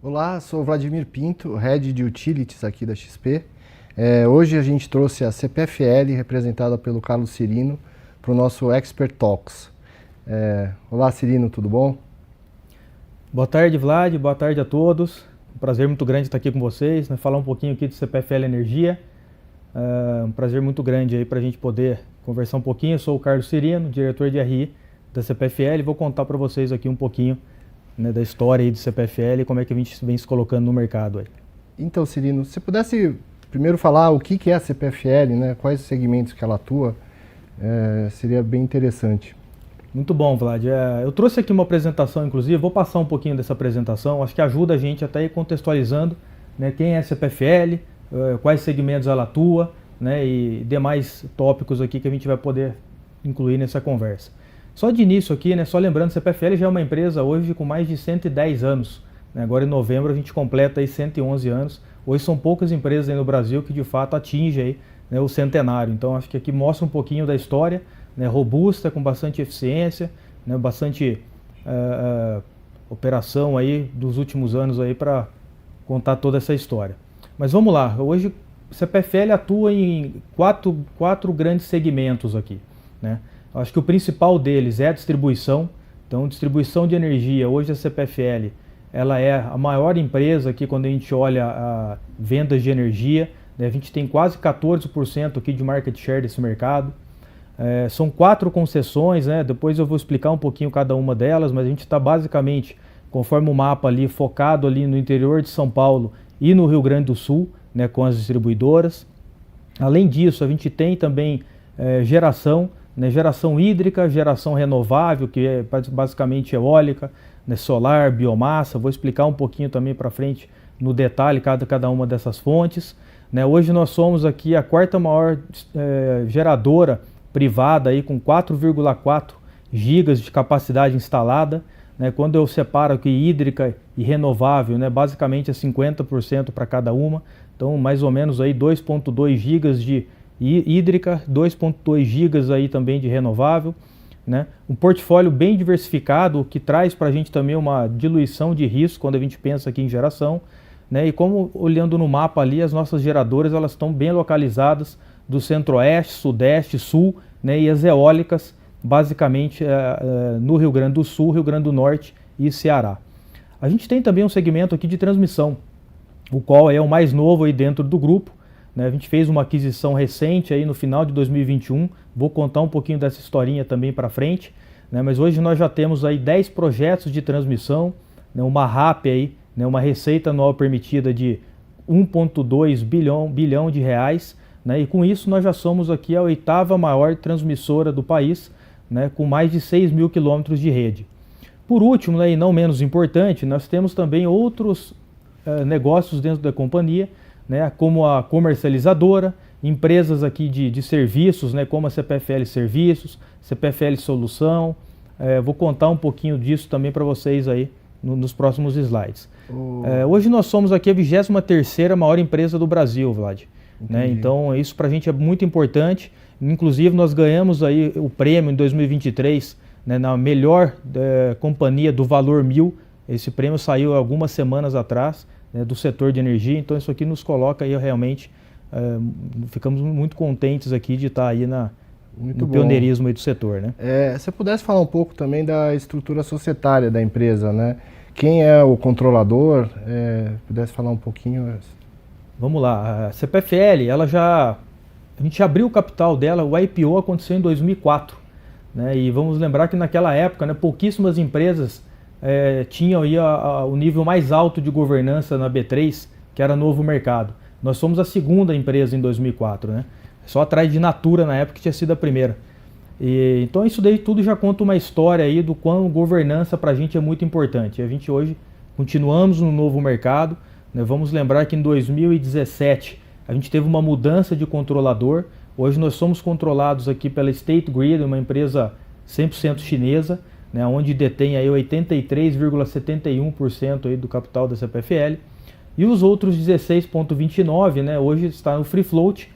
Olá, sou Vladimir Pinto, Head de Utilities aqui da XP. Hoje a gente trouxe a CPFL, representada pelo Carlos Cirino, para o nosso Expert Talks. Olá, Cirino, tudo bom? Boa tarde, Vlad. Boa tarde a todos. Um prazer muito grande estar aqui com vocês, né? Falar um pouquinho aqui do CPFL Energia. Um prazer muito grande aí para a gente poder conversar um pouquinho. Eu sou o Carlos Cirino, diretor de RI da CPFL. Vou contar para vocês aqui um pouquinho, né, da história aí do CPFL e como é que a gente vem se colocando no mercado aí. Então, Cirino, se você pudesse primeiro falar o que é a CPFL, né? Quais os segmentos que ela atua, seria bem interessante. Muito bom, Vlad. Eu trouxe aqui uma apresentação, inclusive, vou passar um pouquinho dessa apresentação, acho que ajuda a gente até ir contextualizando, né, quem é a CPFL, quais segmentos ela atua, né, e demais tópicos aqui que a gente vai poder incluir nessa conversa. Só de início aqui, né, só lembrando, a CPFL já é uma empresa hoje com mais de 110 anos. Né, agora em novembro a gente completa aí 111 anos. Hoje são poucas empresas aí no Brasil que de fato atingem aí, né, o centenário. Então acho que aqui mostra um pouquinho da história, né, robusta, com bastante eficiência, né, bastante operação aí dos últimos anos aí para contar toda essa história. Mas vamos lá, hoje a CPFL atua em quatro grandes segmentos aqui, né? Acho que o principal deles é a distribuição. Então, distribuição de energia, hoje a CPFL ela é a maior empresa aqui quando a gente olha a vendas de energia, né? A gente tem quase 14% aqui de market share desse mercado. São 4 concessões, né? Depois eu vou explicar um pouquinho cada uma delas, mas a gente está basicamente, conforme o mapa ali, focado ali no interior de São Paulo e no Rio Grande do Sul, né, com as distribuidoras. Além disso, a gente tem também geração, né, geração hídrica, geração renovável, que é basicamente eólica, né, solar, biomassa. Vou explicar um pouquinho também para frente no detalhe cada uma dessas fontes. Né. Hoje nós somos aqui a 4ª maior geradora privada aí com 4,4 gigas de capacidade instalada, né? Quando eu separo aqui hídrica e renovável, né, basicamente é 50% para cada uma, então mais ou menos aí 2,2 gigas de hídrica, 2,2 gigas aí também de renovável, né? Um portfólio bem diversificado que traz para a gente também uma diluição de risco quando a gente pensa aqui em geração, né? E como olhando no mapa ali, as nossas geradoras elas estão bem localizadas do centro-oeste, sudeste, sul, né, e as eólicas basicamente no Rio Grande do Sul, Rio Grande do Norte e Ceará. A gente tem também um segmento aqui de transmissão, o qual é o mais novo aí dentro do grupo, né? A gente fez uma aquisição recente aí no final de 2021, vou contar um pouquinho dessa historinha também para frente, né? Mas hoje nós já temos aí 10 projetos de transmissão, né, uma RAP aí, né, uma receita anual permitida de 1,2 bilhão de reais, né, e com isso nós já somos aqui a 8ª maior transmissora do país, né, com mais de 6 mil quilômetros de rede. Por último, né, e não menos importante, nós temos também outros negócios dentro da companhia, né, como a comercializadora, empresas aqui de serviços, né, como a CPFL Serviços, CPFL Solução. Vou contar um pouquinho disso também para vocês aí nos próximos slides. Hoje nós somos aqui a 23ª maior empresa do Brasil, Vlad. Né? Então isso para a gente é muito importante. Inclusive nós ganhamos aí o prêmio em 2023, né, na melhor companhia do Valor 1000. Esse prêmio saiu algumas semanas atrás, né, do setor de energia. Então isso aqui nos coloca aí realmente, ficamos muito contentes aqui de estar aí no pioneirismo aí do setor, né? Se você pudesse falar um pouco também da estrutura societária da empresa, né? Quem é o controlador? Pudesse falar um pouquinho. Vamos lá, a CPFL, a gente abriu o capital dela, o IPO aconteceu em 2004, né? E vamos lembrar que naquela época, né, pouquíssimas empresas tinham aí o nível mais alto de governança na B3, que era Novo Mercado. Nós somos a 2ª empresa em 2004, né? Só atrás de Natura na época que tinha sido a primeira. Então isso daí tudo já conta uma história aí do quão governança para a gente é muito importante. A gente hoje continuamos no Novo Mercado. Vamos lembrar que em 2017 a gente teve uma mudança de controlador. Hoje nós somos controlados aqui pela State Grid, uma empresa 100% chinesa, né, onde detém aí 83,71% aí do capital da CPFL. E os outros 16,29%, né, hoje está no Free Float.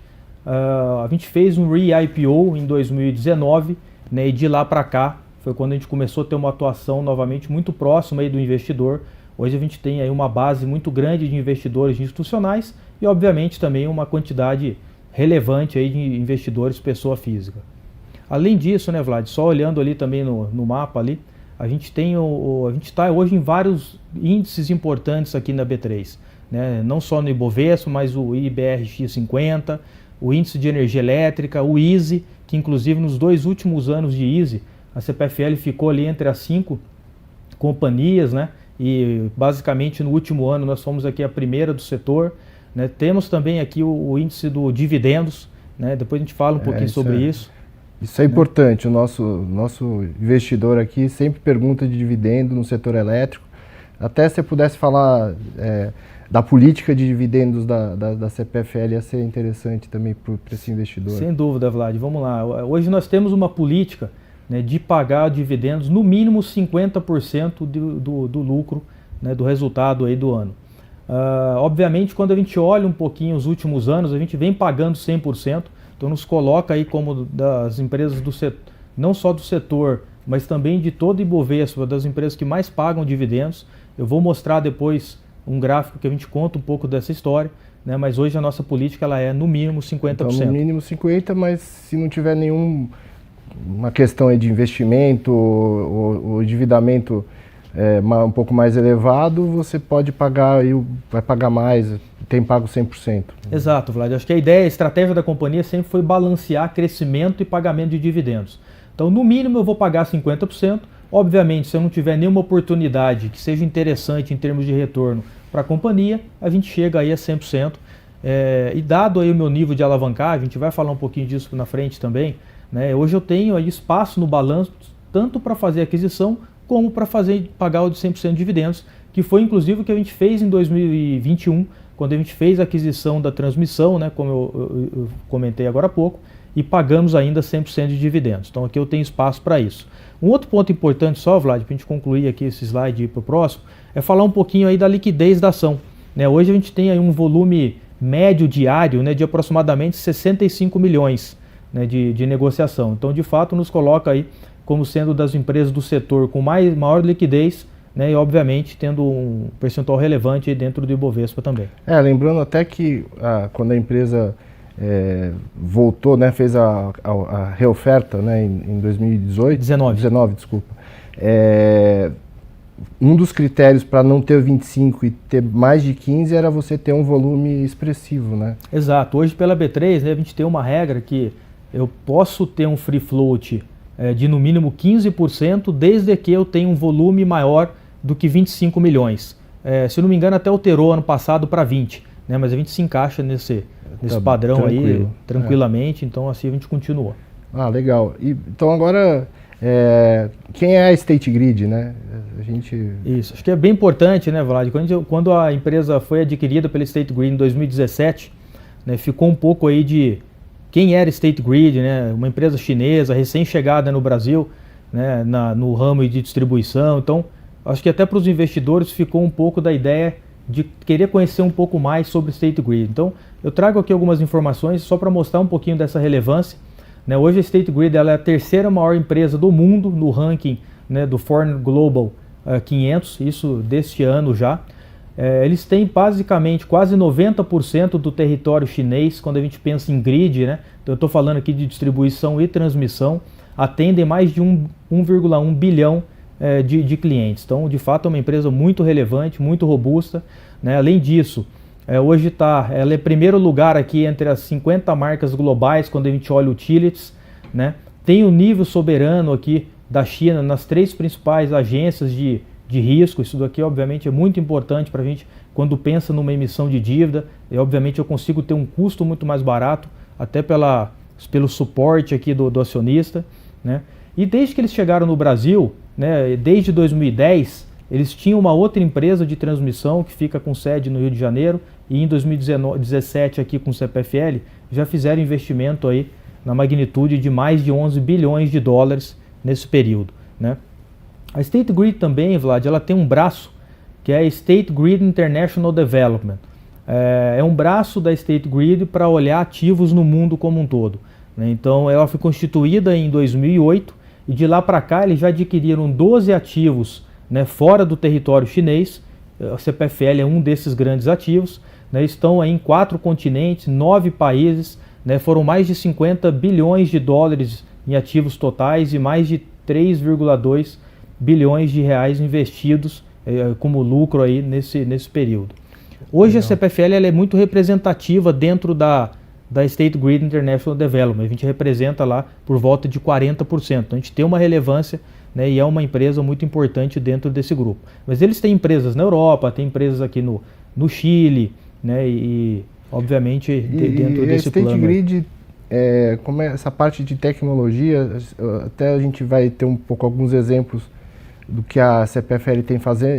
A gente fez um re-IPO em 2019, né, e de lá para cá foi quando a gente começou a ter uma atuação novamente muito próxima aí do investidor, Hoje a gente tem aí uma base muito grande de investidores institucionais e, obviamente, também uma quantidade relevante aí de investidores pessoa física. Além disso, né, Vlad, só olhando ali também no mapa ali, a gente está hoje em vários índices importantes aqui na B3, né? Não só no Ibovespa, mas o IBRX50, o índice de energia elétrica, o ISE, que inclusive nos 2 últimos anos de ISE, a CPFL ficou ali entre as 5 companhias, né? E basicamente no último ano nós fomos aqui a primeira do setor, né? Temos também aqui o índice do dividendos, né? Depois a gente fala um pouquinho sobre isso. Isso é importante, o nosso investidor aqui sempre pergunta de dividendo no setor elétrico. Até se você pudesse falar da política de dividendos da CPFL, ia ser interessante também para esse investidor. Sem dúvida, Vlad, vamos lá. Hoje nós temos uma política, né, de pagar dividendos no mínimo 50% do lucro, né, do resultado aí do ano. Obviamente, quando a gente olha um pouquinho os últimos anos, a gente vem pagando 100%, então nos coloca aí como das empresas do setor, não só do setor, mas também de todo o Ibovespa, das empresas que mais pagam dividendos. Eu vou mostrar depois um gráfico que a gente conta um pouco dessa história, né, mas hoje a nossa política ela é no mínimo 50%. Então, no mínimo 50%, mas se não tiver uma questão aí de investimento ou endividamento um pouco mais elevado, você pode pagar, vai pagar mais, tem pago 100%. Exato, Vlad. Acho que a estratégia da companhia sempre foi balancear crescimento e pagamento de dividendos. Então, no mínimo, eu vou pagar 50%. Obviamente, se eu não tiver nenhuma oportunidade que seja interessante em termos de retorno para a companhia, a gente chega aí a 100%. E dado aí o meu nível de alavancagem, a gente vai falar um pouquinho disso na frente também, né? Hoje eu tenho aí espaço no balanço tanto para fazer aquisição como para pagar o de 100% de dividendos, que foi inclusive o que a gente fez em 2021, quando a gente fez a aquisição da transmissão, né, como eu comentei agora há pouco, e pagamos ainda 100% de dividendos. Então aqui eu tenho espaço para isso. Um outro ponto importante só, Vlad, para a gente concluir aqui esse slide e ir para o próximo, é falar um pouquinho aí da liquidez da ação, né? Hoje a gente tem aí um volume médio diário, né, de aproximadamente 65 milhões, né, de negociação. Então, de fato, nos coloca aí como sendo das empresas do setor com maior liquidez, né, e obviamente tendo um percentual relevante aí dentro do Ibovespa também. Lembrando até que quando a empresa voltou, né, fez a reoferta, né, em 2018, 19, desculpa. Um dos critérios para não ter 25 e ter mais de 15 era você ter um volume expressivo, né? Exato. Hoje pela B3, né, a gente tem uma regra que eu posso ter um free float de no mínimo 15%, desde que eu tenha um volume maior do que 25 milhões. Se eu não me engano, até alterou ano passado para 20, né? Mas a gente se encaixa nesse padrão tranquilo, aí, tranquilamente, então assim a gente continua. Legal. Então agora, quem é a State Grid, né? Isso, acho que é bem importante, né, Vlad? Quando a empresa foi adquirida pela State Grid em 2017, né, ficou um pouco aí de quem era State Grid, né? Uma empresa chinesa, recém-chegada no Brasil, né, no ramo de distribuição. Então, acho que até para os investidores ficou um pouco da ideia de querer conhecer um pouco mais sobre State Grid. Então, eu trago aqui algumas informações só para mostrar um pouquinho dessa relevância, né? Hoje a State Grid ela é a terceira maior empresa do mundo no ranking, né, do Foreign Global 500, isso deste ano já. Eles têm basicamente quase 90% do território chinês, quando a gente pensa em grid, né? Então eu estou falando aqui de distribuição e transmissão, atendem mais de 1,1 bilhão de clientes. Então, de fato, é uma empresa muito relevante, muito robusta, né? Além disso, hoje ela é primeiro lugar aqui entre as 50 marcas globais, quando a gente olha utilities, né? Tem o nível soberano aqui da China nas 3 principais agências de risco. Isso daqui, obviamente, é muito importante para a gente quando pensa numa emissão de dívida. E, obviamente, eu consigo ter um custo muito mais barato, até pelo suporte aqui do acionista, né? E desde que eles chegaram no Brasil, né, desde 2010, eles tinham uma outra empresa de transmissão que fica com sede no Rio de Janeiro, e em 2017 aqui com o CPFL já fizeram investimento aí na magnitude de mais de 11 bilhões de dólares nesse período, né? A State Grid também, Vlad, ela tem um braço que é a State Grid International Development. É um braço da State Grid para olhar ativos no mundo como um todo, né? Então ela foi constituída em 2008 e de lá para cá eles já adquiriram 12 ativos, né, fora do território chinês, a CPFL é um desses grandes ativos, né, estão aí em 4 continentes, 9 países, né, foram mais de 50 bilhões de dólares em ativos totais e mais de 3,2 bilhões de reais investidos como lucro aí nesse período. Hoje a CPFL ela é muito representativa dentro da State Grid International Development. A gente representa lá por volta de 40%. Então a gente tem uma relevância, né, e é uma empresa muito importante dentro desse grupo. Mas eles têm empresas na Europa, tem empresas aqui no Chile, né, e obviamente dentro desse plano. A State Grid, como é essa parte de tecnologia, até a gente vai ter alguns exemplos do que a CPFL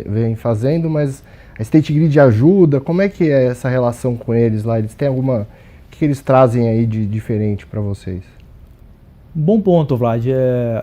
vem fazendo, mas a State Grid ajuda. Como é que é essa relação com eles lá? Eles têm o que eles trazem aí de diferente para vocês? Bom ponto, Vlad.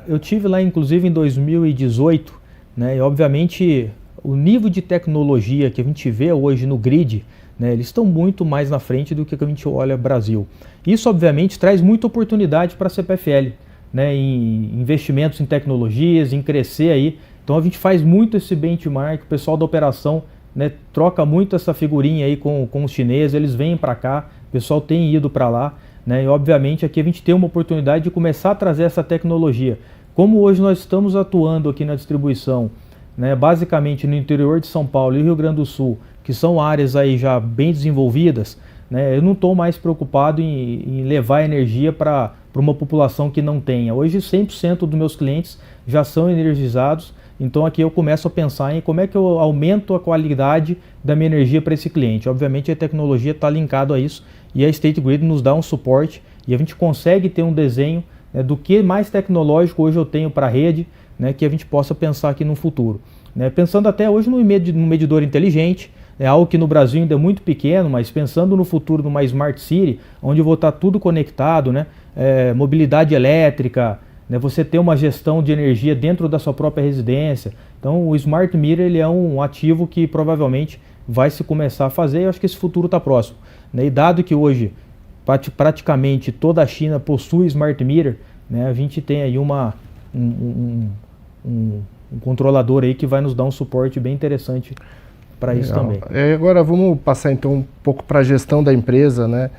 Eu tive lá inclusive em 2018, né, e obviamente o nível de tecnologia que a gente vê hoje no grid, né, eles estão muito mais na frente do que a gente olha Brasil. Isso obviamente traz muita oportunidade para a CPFL, né, em investimentos em tecnologias, em crescer aí. Então a gente faz muito esse benchmark, o pessoal da operação, né, troca muito essa figurinha aí com os chineses, eles vêm para cá, o pessoal tem ido para lá, né, e obviamente aqui a gente tem uma oportunidade de começar a trazer essa tecnologia. Como hoje nós estamos atuando aqui na distribuição, né, basicamente no interior de São Paulo e Rio Grande do Sul, que são áreas aí já bem desenvolvidas, né, eu não estou mais preocupado em levar energia para uma população que não tenha. Hoje 100% dos meus clientes já são energizados, então aqui eu começo a pensar em como é que eu aumento a qualidade da minha energia para esse cliente. Obviamente a tecnologia está linkada a isso e a State Grid nos dá um suporte e a gente consegue ter um desenho, né, do que mais tecnológico hoje eu tenho para a rede, né, que a gente possa pensar aqui no futuro. Né, pensando até hoje no medidor inteligente, é algo que no Brasil ainda é muito pequeno, mas pensando no futuro numa Smart City, onde eu vou estar tudo conectado, né, mobilidade elétrica, né, você ter uma gestão de energia dentro da sua própria residência. Então o Smart Meter ele é um ativo que provavelmente vai se começar a fazer e eu acho que esse futuro está próximo. Né, e dado que hoje praticamente toda a China possui Smart Meter, né, a gente tem aí um controlador aí que vai nos dar um suporte bem interessante para isso também. Agora vamos passar então um pouco para a gestão da empresa, né?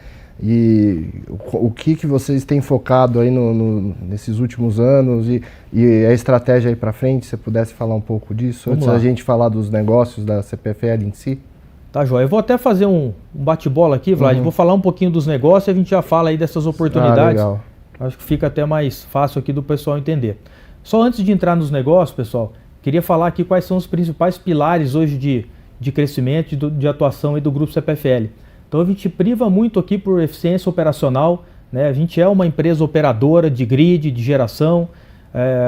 E o que vocês têm focado aí nesses últimos anos e a estratégia aí para frente, se você pudesse falar um pouco disso, antes da gente falar dos negócios da CPFL em si. Tá, joia. Eu vou até fazer um bate-bola aqui, Vlad. Vou falar um pouquinho dos negócios e a gente já fala aí dessas oportunidades. Legal. Acho que fica até mais fácil aqui do pessoal entender. Só antes de entrar nos negócios, pessoal, queria falar aqui quais são os principais pilares hoje de crescimento e de atuação aí do Grupo CPFL. Então a gente priva muito aqui por eficiência operacional, né? A gente é uma empresa operadora de grid, de geração,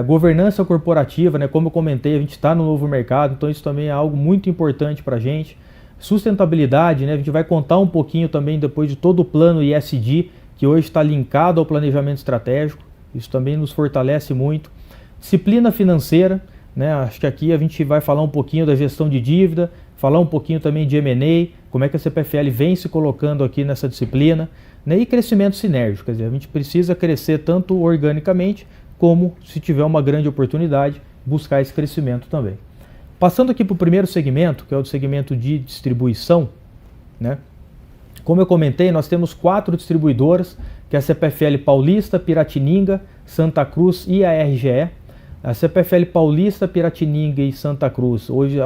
governança corporativa, né? Como eu comentei, a gente está no novo mercado, então isso também é algo muito importante para a gente. Sustentabilidade, né? A gente vai contar um pouquinho também depois de todo o plano ESG, que hoje está linkado ao planejamento estratégico, isso também nos fortalece muito. Disciplina financeira, né? Acho que aqui a gente vai falar um pouquinho da gestão de dívida, falar um pouquinho também de M&A, como é que a CPFL vem se colocando aqui nessa disciplina, né? E crescimento sinérgico, quer dizer, a gente precisa crescer tanto organicamente, como se tiver uma grande oportunidade, buscar esse crescimento também. Passando aqui para o primeiro segmento, que é o segmento de distribuição, né? Como eu comentei, nós temos 4 distribuidoras, que é a CPFL Paulista, Piratininga, Santa Cruz e a RGE. A CPFL Paulista, Piratininga e Santa Cruz, hoje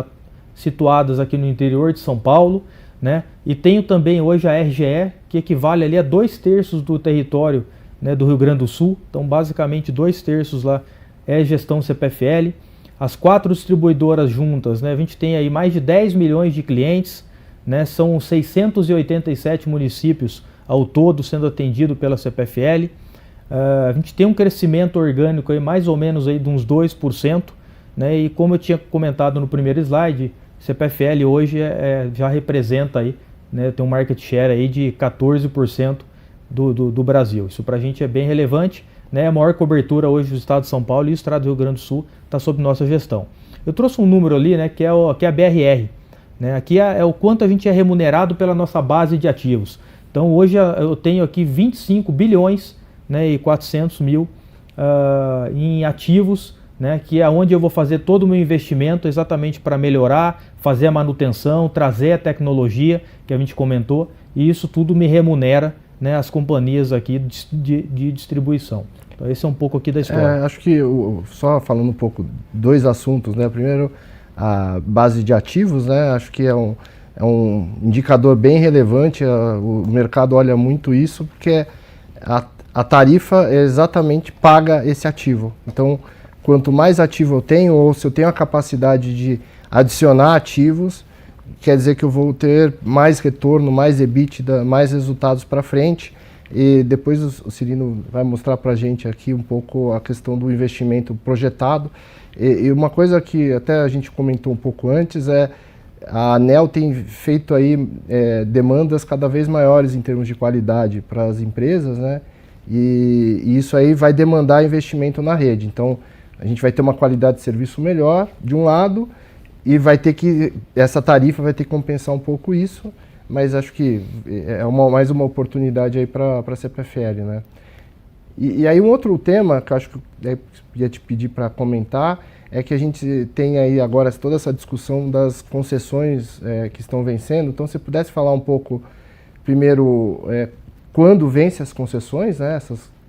situadas aqui no interior de São Paulo, né? E tenho também hoje a RGE, que equivale ali a 2/3 do território, né, do Rio Grande do Sul. Então, basicamente, 2/3 lá é gestão CPFL. As 4 distribuidoras juntas, né, a gente tem aí mais de 10 milhões de clientes, né, são 687 municípios ao todo sendo atendido pela CPFL. A gente tem um crescimento orgânico aí mais ou menos aí de uns 2%, né, e como eu tinha comentado no primeiro slide, CPFL hoje já representa aí, né, tem um market share aí de 14% do Brasil. Isso para a gente é bem relevante, né, a maior cobertura hoje do estado de São Paulo e o estado do Rio Grande do Sul está sob nossa gestão. Eu trouxe um número ali, né, que é a BRR. Né, aqui é o quanto a gente é remunerado pela nossa base de ativos. Então hoje eu tenho aqui 25 bilhões, né, e 400 mil em ativos, né, que é onde eu vou fazer todo o meu investimento exatamente para melhorar, fazer a manutenção, trazer a tecnologia que a gente comentou, e isso tudo me remunera, né, as companhias aqui de distribuição. Então esse é um pouco aqui da história. Acho que, só falando um pouco, dois assuntos, né? Primeiro, a base de ativos, né? Acho que é um indicador bem relevante, o mercado olha muito isso, porque a tarifa exatamente paga esse ativo. Então, quanto mais ativo eu tenho, ou se eu tenho a capacidade de adicionar ativos, quer dizer que eu vou ter mais retorno, mais EBITDA, mais resultados para frente. E depois o Cirino vai mostrar para a gente aqui um pouco a questão do investimento projetado. E uma coisa que até a gente comentou um pouco antes é a ANEEL tem feito aí demandas cada vez maiores em termos de qualidade para as empresas, né? E isso aí vai demandar investimento na rede. Então a gente vai ter uma qualidade de serviço melhor, de um lado, e essa tarifa vai ter que compensar um pouco isso, mas acho que é mais uma oportunidade aí para a CPFL, né? E aí um outro tema que eu acho que eu ia te pedir para comentar é que a gente tem aí agora toda essa discussão das concessões que estão vencendo. Então, se pudesse falar um pouco, primeiro, quando vence as concessões, né,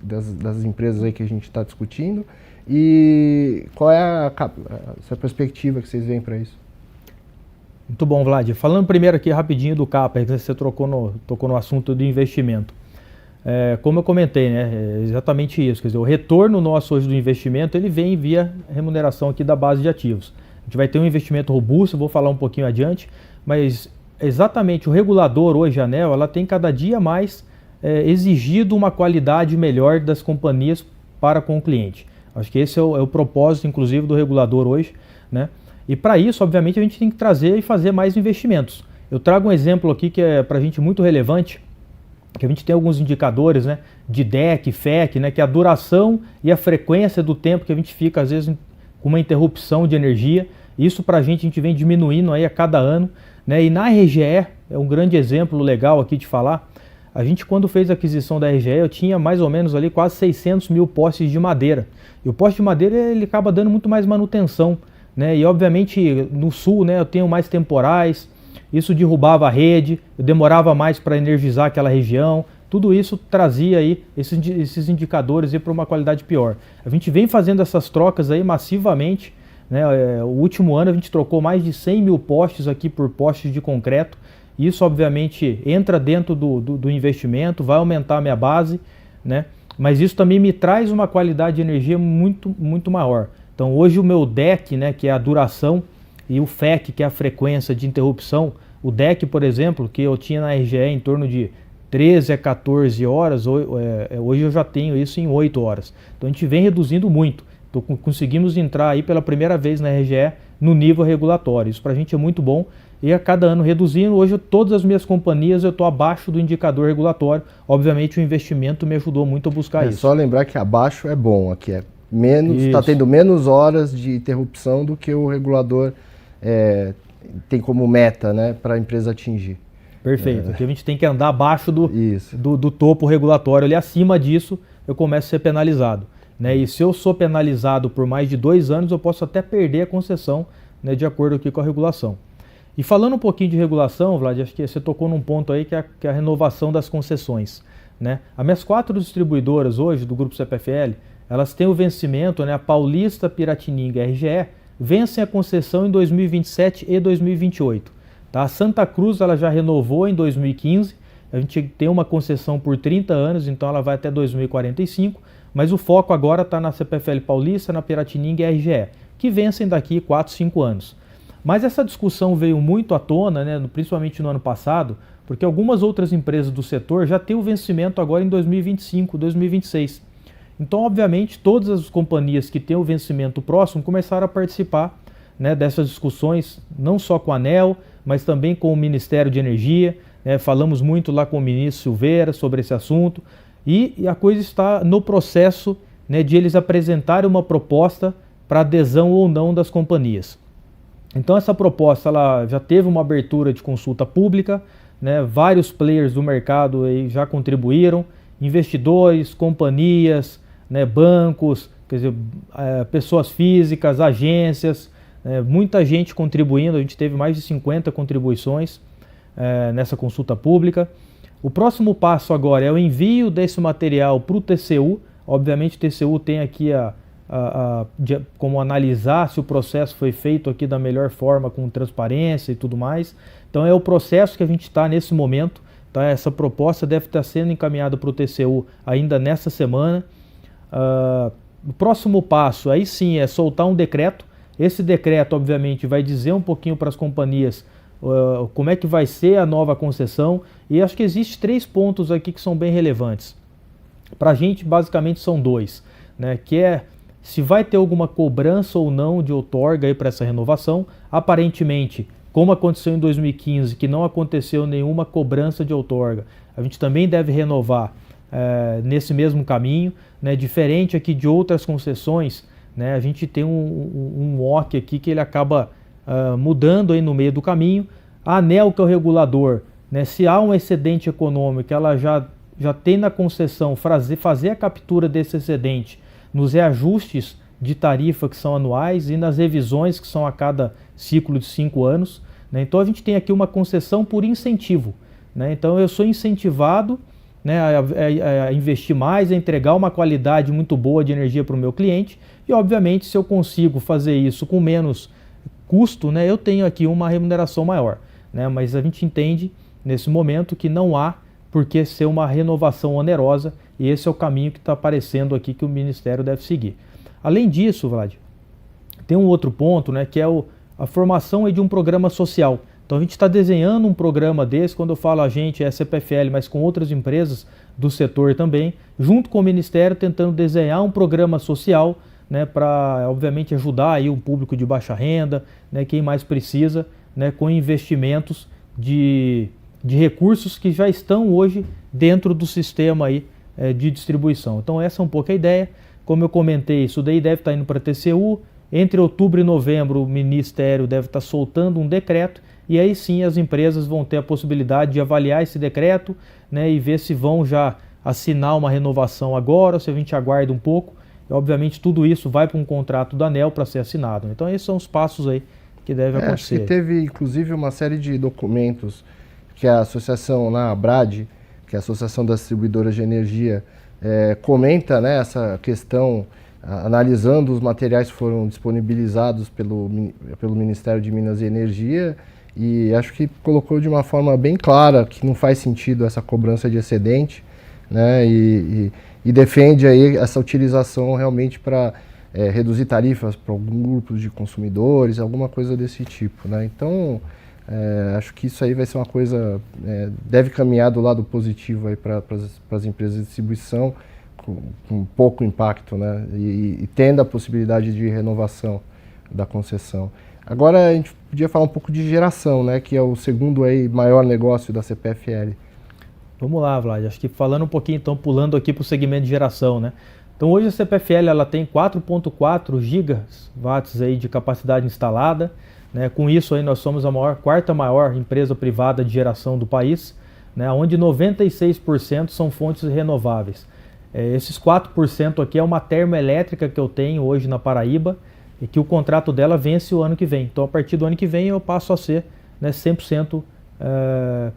das empresas aí que a gente está discutindo, e qual é essa perspectiva que vocês veem para isso? Muito bom, Vlad. Falando primeiro aqui rapidinho do CAPEX, que você tocou no assunto do investimento. Como eu comentei, né, é exatamente isso. Quer dizer, o retorno nosso hoje do investimento, ele vem via remuneração aqui da base de ativos. A gente vai ter um investimento robusto, vou falar um pouquinho adiante, mas exatamente o regulador hoje, a ANEEL, ela tem cada dia mais exigido uma qualidade melhor das companhias para com o cliente. Acho que esse é o propósito, inclusive, do regulador hoje, né? E para isso, obviamente, a gente tem que trazer e fazer mais investimentos. Eu trago um exemplo aqui que é para a gente muito relevante, que a gente tem alguns indicadores, né, de DEC, FEC, né, que é a duração e a frequência do tempo que a gente fica, às vezes, com uma interrupção de energia. Isso para a gente vem diminuindo aí a cada ano, né? E na RGE, é um grande exemplo legal aqui de falar, a gente quando fez a aquisição da RGE, eu tinha mais ou menos ali quase 600 mil postes de madeira. E o poste de madeira, ele acaba dando muito mais manutenção, né? E obviamente no sul, né, eu tenho mais temporais, isso derrubava a rede, eu demorava mais para energizar aquela região, tudo isso trazia aí esses indicadores para uma qualidade pior. A gente vem fazendo essas trocas aí massivamente, né? O último ano a gente trocou mais de 100 mil postes aqui por postes de concreto. Isso obviamente entra dentro do investimento, vai aumentar a minha base, né? Mas isso também me traz uma qualidade de energia muito, muito maior. Então hoje o meu DEC, né, que é a duração, e o FEC, que é a frequência de interrupção, o DEC, por exemplo, que eu tinha na RGE em torno de 13 a 14 horas, hoje eu já tenho isso em 8 horas. Então a gente vem reduzindo muito. Então, conseguimos entrar aí pela primeira vez na RGE no nível regulatório. Isso para a gente é muito bom. E a cada ano reduzindo, hoje todas as minhas companhias eu estou abaixo do indicador regulatório. Obviamente o investimento me ajudou muito a buscar isso. Só lembrar que abaixo é bom, aqui é menos, está tendo menos horas de interrupção do que o regulador tem como meta, né, para a empresa atingir. Perfeito, aqui a gente tem que andar abaixo do topo regulatório, ali acima disso eu começo a ser penalizado, né? E se eu sou penalizado por mais de 2 anos, eu posso até perder a concessão, né, de acordo aqui com a regulação. E falando um pouquinho de regulação, Vlad, acho que você tocou num ponto aí que é a renovação das concessões, né? As minhas 4 distribuidoras hoje do Grupo CPFL, elas têm o vencimento, né, a Paulista, Piratininga e RGE, vencem a concessão em 2027 e 2028. Tá? A Santa Cruz ela já renovou em 2015, a gente tem uma concessão por 30 anos, então ela vai até 2045, mas o foco agora está na CPFL Paulista, na Piratininga e RGE, que vencem daqui 4, 5 anos. Mas essa discussão veio muito à tona, né, principalmente no ano passado, porque algumas outras empresas do setor já têm o vencimento agora em 2025, 2026. Então, obviamente, todas as companhias que têm o vencimento próximo começaram a participar, né, dessas discussões, não só com a ANEEL, mas também com o Ministério de Energia. Falamos muito lá com o ministro Silveira sobre esse assunto, e a coisa está no processo, né, de eles apresentarem uma proposta para adesão ou não das companhias. Então essa proposta ela já teve uma abertura de consulta pública, né, vários players do mercado aí já contribuíram, investidores, companhias, né, bancos, quer dizer, pessoas físicas, agências, muita gente contribuindo, a gente teve mais de 50 contribuições nessa consulta pública. O próximo passo agora é o envio desse material para o TCU. Obviamente o TCU tem aqui como analisar se o processo foi feito aqui da melhor forma, com transparência e tudo mais. Então é o processo que a gente está nesse momento. Tá? Essa proposta deve estar sendo encaminhada para o TCU ainda nessa semana. O próximo passo aí sim é soltar um decreto. Esse decreto obviamente vai dizer um pouquinho para as companhias como é que vai ser a nova concessão, e acho que existem 3 pontos aqui que são bem relevantes. Para a gente basicamente são 2, né? Que é se vai ter alguma cobrança ou não de outorga para essa renovação. Aparentemente, como aconteceu em 2015, que não aconteceu nenhuma cobrança de outorga, a gente também deve renovar nesse mesmo caminho, né? Diferente aqui de outras concessões, né? A gente tem um WOC aqui que ele acaba mudando aí no meio do caminho. A ANEEL, que é o regulador, né? Se há um excedente econômico, ela já tem na concessão fazer a captura desse excedente nos reajustes de tarifa que são anuais e nas revisões que são a cada ciclo de 5 anos. Né? Então a gente tem aqui uma concessão por incentivo. Né? Então eu sou incentivado, né, a investir mais, a entregar uma qualidade muito boa de energia para o meu cliente, e obviamente se eu consigo fazer isso com menos custo, né, eu tenho aqui uma remuneração maior. Né? Mas a gente entende nesse momento que não há por que ser uma renovação onerosa, e esse é o caminho que está aparecendo aqui que o Ministério deve seguir. Além disso, Vlad, tem um outro ponto, né, que é a formação aí de um programa social. Então a gente está desenhando um programa desse, quando eu falo a gente é a CPFL, mas com outras empresas do setor também, junto com o Ministério, tentando desenhar um programa social, né, para obviamente ajudar aí um público de baixa renda, né, quem mais precisa, né, com investimentos de recursos que já estão hoje dentro do sistema aí, de distribuição. Então essa é um pouco a ideia. Como eu comentei, isso daí deve estar indo para a TCU. Entre outubro e novembro o Ministério deve estar soltando um decreto, e aí sim as empresas vão ter a possibilidade de avaliar esse decreto, né, e ver se vão já assinar uma renovação agora, ou se a gente aguarda um pouco. E, obviamente tudo isso vai para um contrato da ANEEL para ser assinado. Então esses são os passos aí que devem acontecer. Acho que teve inclusive uma série de documentos que a associação, na ABRAD, que é a Associação das Distribuidoras de Energia, comenta, né, essa questão, analisando os materiais que foram disponibilizados pelo Ministério de Minas e Energia, e acho que colocou de uma forma bem clara que não faz sentido essa cobrança de excedente, né, e defende aí essa utilização realmente para reduzir tarifas para algum grupo de consumidores, alguma coisa desse tipo, né. Então, acho que isso aí vai ser uma coisa, deve caminhar do lado positivo aí para as empresas de distribuição, com pouco impacto, né, e tendo a possibilidade de renovação da concessão. Agora a gente podia falar um pouco de geração, né, que é o segundo aí maior negócio da CPFL. Vamos lá, Vlad, acho que falando um pouquinho, então pulando aqui para o segmento de geração, né. Então hoje a CPFL ela tem 4,4 gigawatts aí de capacidade instalada, né. Com isso aí nós somos a quarta maior empresa privada de geração do país, né, onde 96% são fontes renováveis. Esses 4% aqui é uma termoelétrica que eu tenho hoje na Paraíba, e que o contrato dela vence o ano que vem. Então a partir do ano que vem eu passo a ser, né, 100%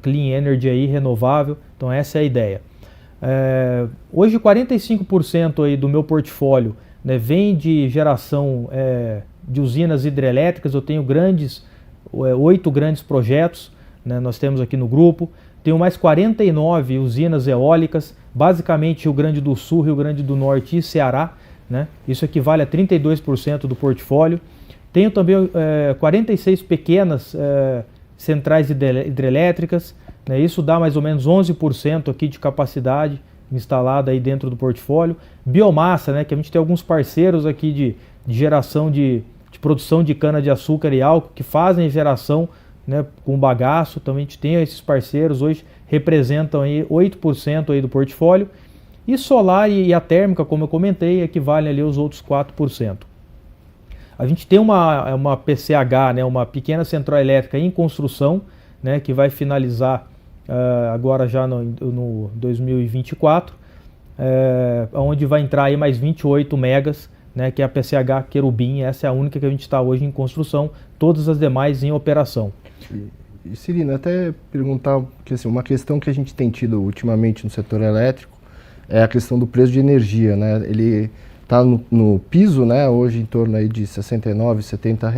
clean energy aí, renovável. Então essa é a ideia. Hoje 45% aí do meu portfólio, né, vem de geração de usinas hidrelétricas. Eu tenho 8 grandes projetos, né, nós temos aqui no grupo. Tenho mais 49 usinas eólicas, basicamente Rio Grande do Sul, Rio Grande do Norte e Ceará, né? Isso equivale a 32% do portfólio. Tenho também 46 pequenas centrais hidrelétricas, né? Isso dá mais ou menos 11% aqui de capacidade instalada aí dentro do portfólio. Biomassa, né? Que a gente tem alguns parceiros aqui de geração de produção de cana-de-açúcar e álcool que fazem geração, né, com bagaço. Então a gente tem esses parceiros, hoje representam aí 8% aí do portfólio. E solar e a térmica, como eu comentei, equivalem ali aos outros 4%. A gente tem uma PCH, né, uma pequena central elétrica em construção, né, que vai finalizar agora já no 2024, onde vai entrar aí mais 28 megas né, que é a PCH Querubim. Essa é a única que a gente está hoje em construção, todas as demais em operação. E Cirino, até perguntar, porque assim, uma questão que a gente tem tido ultimamente no setor elétrico é a questão do preço de energia, né? Ele está no piso, né, hoje em torno aí de R$ 69, R$ 70,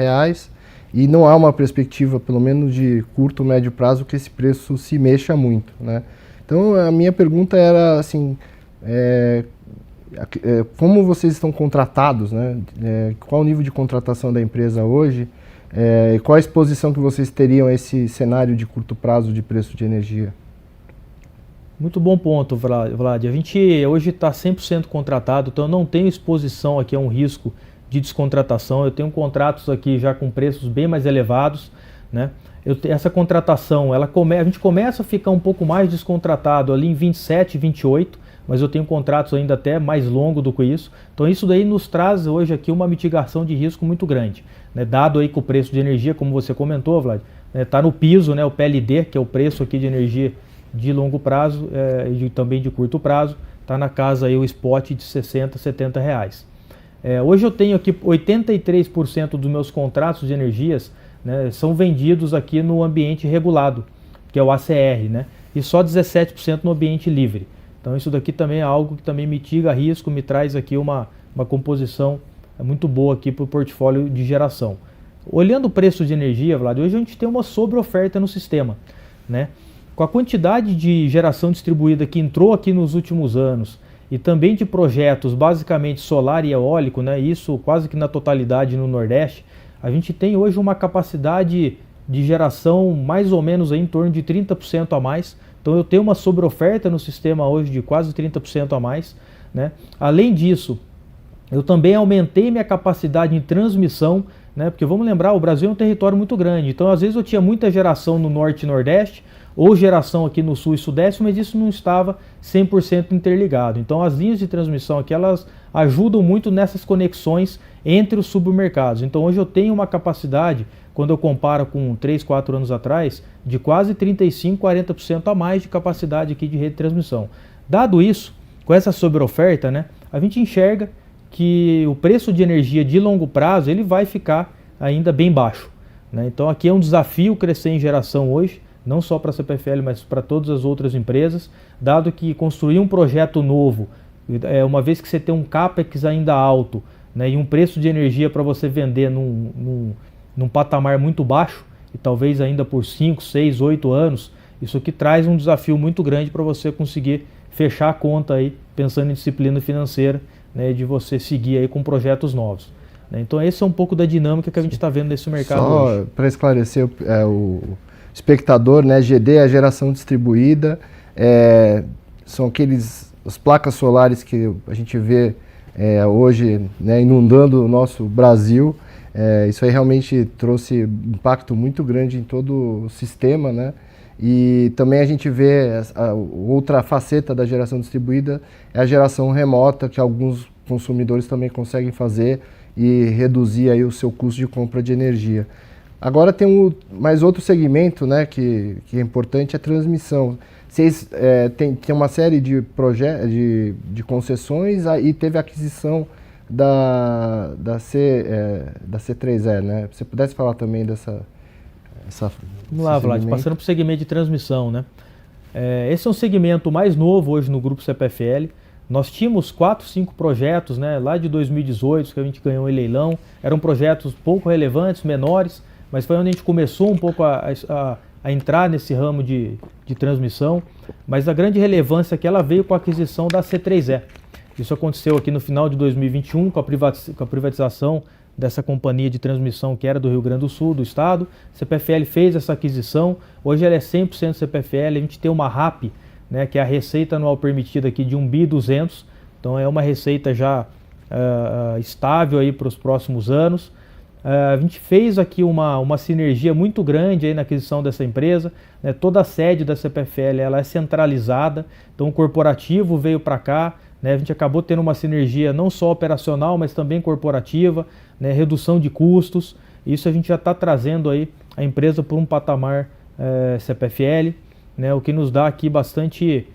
e não há uma perspectiva, pelo menos de curto, médio prazo, que esse preço se mexa muito, né? Então, a minha pergunta era, assim, como vocês estão contratados, né? Qual o nível de contratação da empresa hoje? E qual a exposição que vocês teriam a esse cenário de curto prazo de preço de energia? Muito bom ponto, Vlad. A gente hoje está 100% contratado, então eu não tenho exposição aqui a um risco de descontratação. Eu tenho contratos aqui já com preços bem mais elevados, né? Essa contratação, a gente começa a ficar um pouco mais descontratado ali em 27, 28, mas eu tenho contratos ainda até mais longos do que isso. Então isso daí nos traz hoje aqui uma mitigação de risco muito grande, né? Dado aí que o preço de energia, como você comentou, Vlad, está no piso, né? O PLD, que é o preço aqui de energia de longo prazo e também de curto prazo, está na casa aí o spot de 60, 70 reais. Hoje eu tenho aqui 83% dos meus contratos de energias, né, são vendidos aqui no ambiente regulado, que é o ACR, né, e só 17% no ambiente livre. Então isso daqui também é algo que também mitiga risco, me traz aqui uma composição muito boa aqui para o portfólio de geração. Olhando o preço de energia, Vlad, hoje a gente tem uma sobre-oferta no sistema, né? Com a quantidade de geração distribuída que entrou aqui nos últimos anos e também de projetos basicamente solar e eólico, né, isso quase que na totalidade no Nordeste, a gente tem hoje uma capacidade de geração mais ou menos aí em torno de 30% a mais. Então eu tenho uma sobreoferta no sistema hoje de quase 30% a mais, né? Além disso, eu também aumentei minha capacidade em transmissão, né, porque vamos lembrar, o Brasil é um território muito grande, então às vezes eu tinha muita geração no Norte e Nordeste, ou geração aqui no Sul e Sudeste, mas isso não estava 100% interligado. Então as linhas de transmissão aqui, elas ajudam muito nessas conexões entre os submercados. Então hoje eu tenho uma capacidade, quando eu comparo com 3, 4 anos atrás, de quase 35, 40% a mais de capacidade aqui de rede de transmissão. Dado isso, com essa sobreoferta, né, a gente enxerga que o preço de energia de longo prazo ele vai ficar ainda bem baixo, né? Então aqui é um desafio crescer em geração hoje, não só para a CPFL, mas para todas as outras empresas, dado que construir um projeto novo, uma vez que você tem um CAPEX ainda alto, né, e um preço de energia para você vender num patamar muito baixo, e talvez ainda por 5, 6, 8 anos, isso aqui traz um desafio muito grande para você conseguir fechar a conta aí, pensando em disciplina financeira, né, de você seguir aí com projetos novos. Então esse é um pouco da dinâmica que a gente está vendo nesse mercado hoje. Só para esclarecer o espectador, né, GD é a geração distribuída, são as placas solares que a gente vê hoje, né, inundando o nosso Brasil. Isso aí realmente trouxe impacto muito grande em todo o sistema, né? E também a gente vê outra faceta da geração distribuída é a geração remota, que alguns consumidores também conseguem fazer e reduzir aí o seu custo de compra de energia. Agora tem mais outro segmento, né, que é importante, é a transmissão. Vocês tem uma série de concessões e teve a aquisição da C3E, né? Se você pudesse falar também Vamos lá, Vlad, passando para o segmento de transmissão, né? Esse é um segmento mais novo hoje no grupo CPFL. Nós tínhamos 4, 5 projetos, né, lá de 2018 que a gente ganhou em leilão. Eram projetos pouco relevantes, menores, mas foi onde a gente começou um pouco a entrar nesse ramo de transmissão. Mas a grande relevância é que ela veio com a aquisição da C3E. Isso aconteceu aqui no final de 2021 com a privatização dessa companhia de transmissão que era do Rio Grande do Sul, do estado. A CPFL fez essa aquisição, hoje ela é 100% CPFL, a gente tem uma RAP, né, que é a receita anual permitida aqui de 1.200 bi, então é uma receita já estável aí para os próximos anos. A gente fez aqui uma sinergia muito grande aí na aquisição dessa empresa, né? Toda a sede da CPFL ela é centralizada, então o corporativo veio para cá, né? A gente acabou tendo uma sinergia não só operacional, mas também corporativa, né? Redução de custos. Isso a gente já está trazendo aí a empresa por um patamar CPFL, né? O que nos dá aqui bastante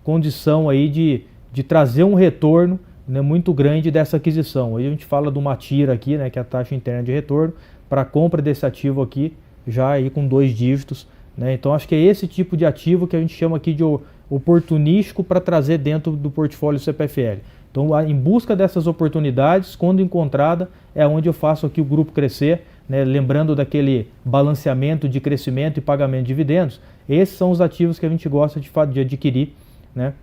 condição aí de trazer um retorno, né, muito grande dessa aquisição. Aí a gente fala de uma TIR aqui, né, que é a taxa interna de retorno, para a compra desse ativo aqui, já aí com 2 dígitos. Né? Então acho que é esse tipo de ativo que a gente chama aqui de oportunístico para trazer dentro do portfólio CPFL. Então, em busca dessas oportunidades, quando encontrada, é onde eu faço aqui o grupo crescer, né? Lembrando daquele balanceamento de crescimento e pagamento de dividendos. Esses são os ativos que a gente gosta de adquirir, né?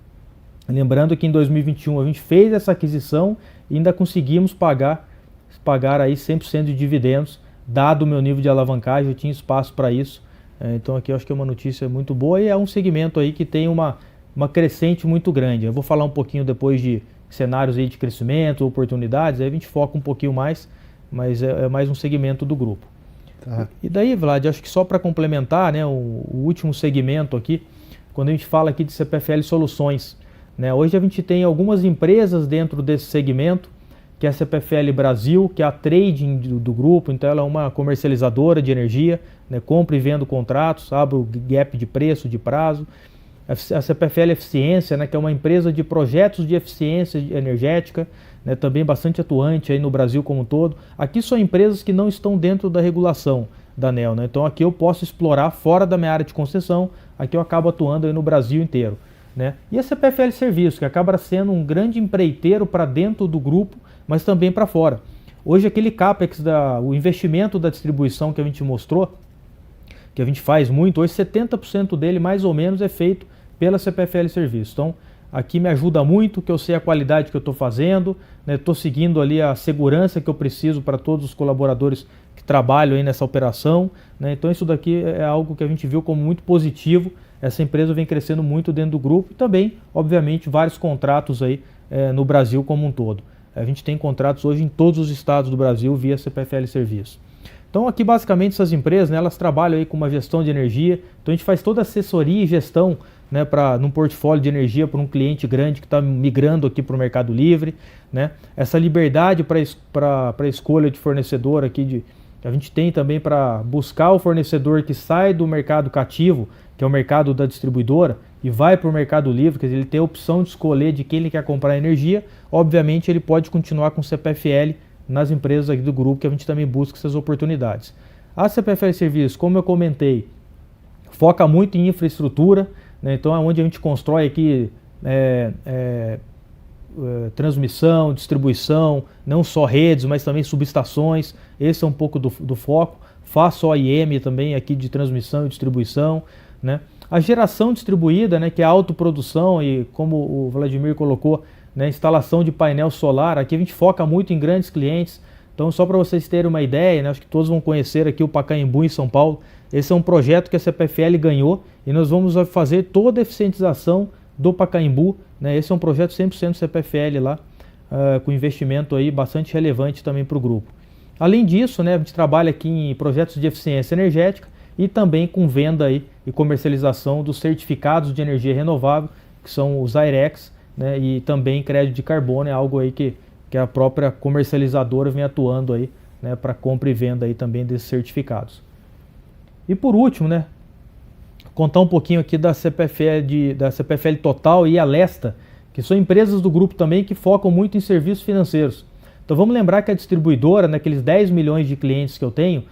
Lembrando que em 2021 a gente fez essa aquisição e ainda conseguimos pagar aí 100% de dividendos, dado o meu nível de alavancagem, eu tinha espaço para isso. Então aqui eu acho que é uma notícia muito boa e é um segmento aí que tem uma crescente muito grande. Eu vou falar um pouquinho depois de cenários aí de crescimento, oportunidades, aí a gente foca um pouquinho mais, mas é mais um segmento do grupo. Tá. E daí, Vlad, acho que só para complementar, né, o último segmento aqui, quando a gente fala aqui de CPFL Soluções, né, hoje a gente tem algumas empresas dentro desse segmento, que é a CPFL Brasil, que é a trading do grupo, então ela é uma comercializadora de energia, né, compra e vende contratos, abre o gap de preço, de prazo. A CPFL Eficiência, né, que é uma empresa de projetos de eficiência energética, né, também bastante atuante aí no Brasil como um todo. Aqui são empresas que não estão dentro da regulação da ANEEL, né, então aqui eu posso explorar fora da minha área de concessão, aqui eu acabo atuando aí no Brasil inteiro. Né. E a CPFL Serviços, que acaba sendo um grande empreiteiro para dentro do grupo, mas também para fora. Hoje aquele CAPEX, o investimento da distribuição que a gente mostrou, que a gente faz muito, hoje 70% dele mais ou menos é feito pela CPFL Serviços. Então, aqui me ajuda muito, que eu sei a qualidade que eu estou fazendo, estou seguindo ali a segurança que eu preciso para todos os colaboradores que trabalham aí nessa operação. Né? Então, isso daqui é algo que a gente viu como muito positivo. Essa empresa vem crescendo muito dentro do grupo e também, obviamente, vários contratos aí no Brasil como um todo. A gente tem contratos hoje em todos os estados do Brasil via CPFL Serviços. Então aqui basicamente essas empresas, né, elas trabalham aí com uma gestão de energia, então a gente faz toda a assessoria e gestão, né, num portfólio de energia para um cliente grande que está migrando aqui para o Mercado Livre. Né? Essa liberdade para a escolha de fornecedor aqui, a gente tem também para buscar o fornecedor que sai do mercado cativo, que é o mercado da distribuidora, e vai para o Mercado Livre, quer dizer, ele tem a opção de escolher de quem ele quer comprar energia. Obviamente ele pode continuar com o CPFL nas empresas aqui do grupo, que a gente também busca essas oportunidades. A CPFL Serviços, como eu comentei, foca muito em infraestrutura, né? Então é onde a gente constrói aqui transmissão, distribuição, não só redes, mas também subestações. Esse é um pouco do foco. Faço OIM também aqui de transmissão e distribuição. Né? A geração distribuída, né, que é a autoprodução e, como o Vladimir colocou, né, instalação de painel solar, aqui a gente foca muito em grandes clientes. Então, só para vocês terem uma ideia, né, acho que todos vão conhecer aqui o Pacaembu em São Paulo. Esse é um projeto que a CPFL ganhou e nós vamos fazer toda a eficientização do Pacaembu. Né? Esse é um projeto 100% CPFL lá, com investimento aí bastante relevante também para o grupo. Além disso, né, a gente trabalha aqui em projetos de eficiência energética e também com venda aí e comercialização dos certificados de energia renovável, que são os AIREX, né, e também crédito de carbono, é algo aí que a própria comercializadora vem atuando aí, né, para compra e venda aí também desses certificados. E por último, né, contar um pouquinho aqui da CPFL Total e a Lesta, que são empresas do grupo também que focam muito em serviços financeiros. Então vamos lembrar que a distribuidora, naqueles 10 milhões de clientes que eu tenho,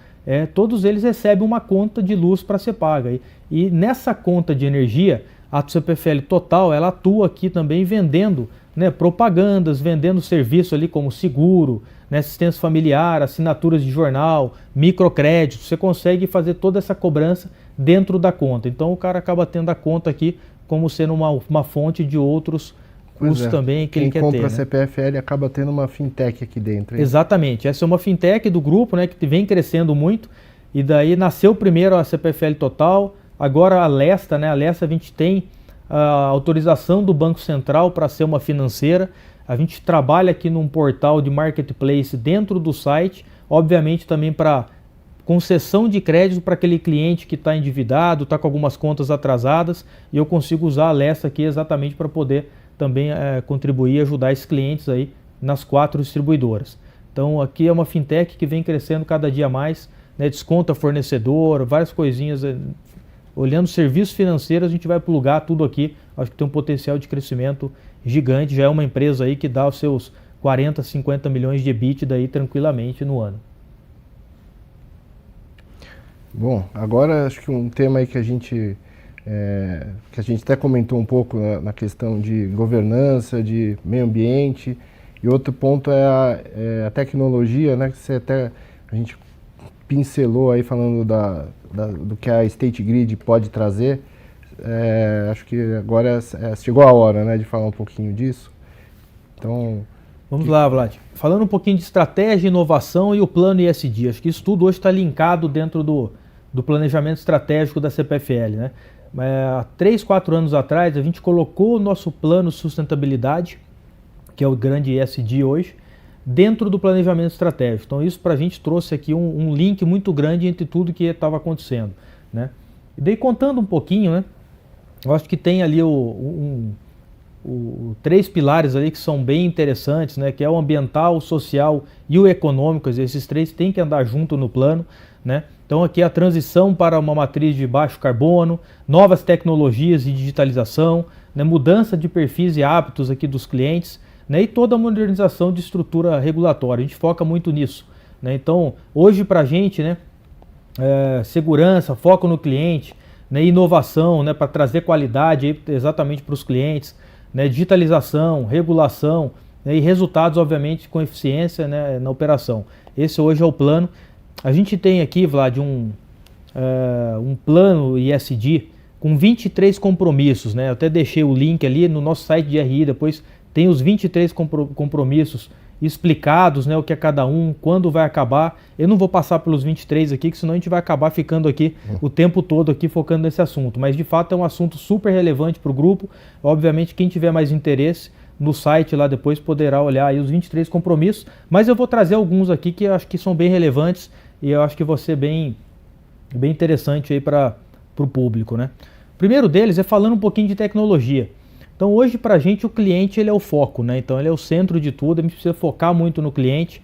todos eles recebem uma conta de luz para ser paga. E nessa conta de energia, a CPFL Total, ela atua aqui também vendendo, né, propagandas, vendendo serviço ali como seguro, né, assistência familiar, assinaturas de jornal, microcrédito. Você consegue fazer toda essa cobrança dentro da conta. Então o cara acaba tendo a conta aqui como sendo uma fonte de outros custos também que ele quer ter. Quem compra CPFL acaba tendo uma fintech aqui dentro. Hein? Exatamente. Essa é uma fintech do grupo, né, que vem crescendo muito. E daí nasceu primeiro a CPFL Total, agora a Lesta, né? A Lesta a gente tem a autorização do Banco Central para ser uma financeira. A gente trabalha aqui num portal de marketplace dentro do site, obviamente também para concessão de crédito para aquele cliente que está endividado, está com algumas contas atrasadas, e eu consigo usar a Lesta aqui exatamente para poder também contribuir e ajudar esses clientes aí nas 4 distribuidoras. Então aqui é uma fintech que vem crescendo cada dia mais, né, desconta fornecedor, várias coisinhas. Olhando serviços financeiros, a gente vai plugar tudo aqui. Acho que tem um potencial de crescimento gigante, já é uma empresa aí que dá os seus 40, 50 milhões de EBITDA aí tranquilamente no ano. Bom, agora acho que um tema aí que a gente até comentou um pouco na questão de governança, de meio ambiente, e outro ponto é a tecnologia, né, que a gente pincelou aí falando do que a State Grid pode trazer. Acho que agora chegou a hora, né, de falar um pouquinho disso. Então, vamos lá, Vlad. Falando um pouquinho de estratégia, inovação e o plano ESG. Acho que isso tudo hoje está linkado dentro do planejamento estratégico da CPFL, né? Há 3, 4 anos atrás, a gente colocou o nosso plano de sustentabilidade, que é o grande ESG hoje, dentro do planejamento estratégico. Então isso para a gente trouxe aqui um link muito grande entre tudo que estava acontecendo, né? E daí contando um pouquinho, né? Eu acho que tem ali 3 pilares ali que são bem interessantes, né? Que é o ambiental, o social e o econômico. Esses 3 têm que andar junto no plano, né? Então aqui a transição para uma matriz de baixo carbono, novas tecnologias de digitalização, né? Mudança de perfis e hábitos aqui dos clientes, né? E toda a modernização de estrutura regulatória. A gente foca muito nisso, né? Então hoje para a gente, né? Segurança, foco no cliente, né? Inovação, né? Para trazer qualidade aí, exatamente para os clientes, né? Digitalização, regulação, né? E resultados obviamente com eficiência, né? Na operação. Esse hoje é o plano. A gente tem aqui, Vlad, um plano ESG com 23 compromissos, né? Eu até deixei o link ali no nosso site de RI, depois tem os 23 compromissos explicados, né? O que é cada um, quando vai acabar. Eu não vou passar pelos 23 aqui, que senão a gente vai acabar ficando aqui o tempo todo aqui focando nesse assunto. Mas de fato é um assunto super relevante para o grupo. Obviamente quem tiver mais interesse no site lá depois poderá olhar aí os 23 compromissos. Mas eu vou trazer alguns aqui que eu acho que são bem relevantes e eu acho que vão ser bem interessante aí para o público, né? O primeiro deles é falando um pouquinho de tecnologia. Então hoje para a gente o cliente ele é o foco, né? Então ele é o centro de tudo, a gente precisa focar muito no cliente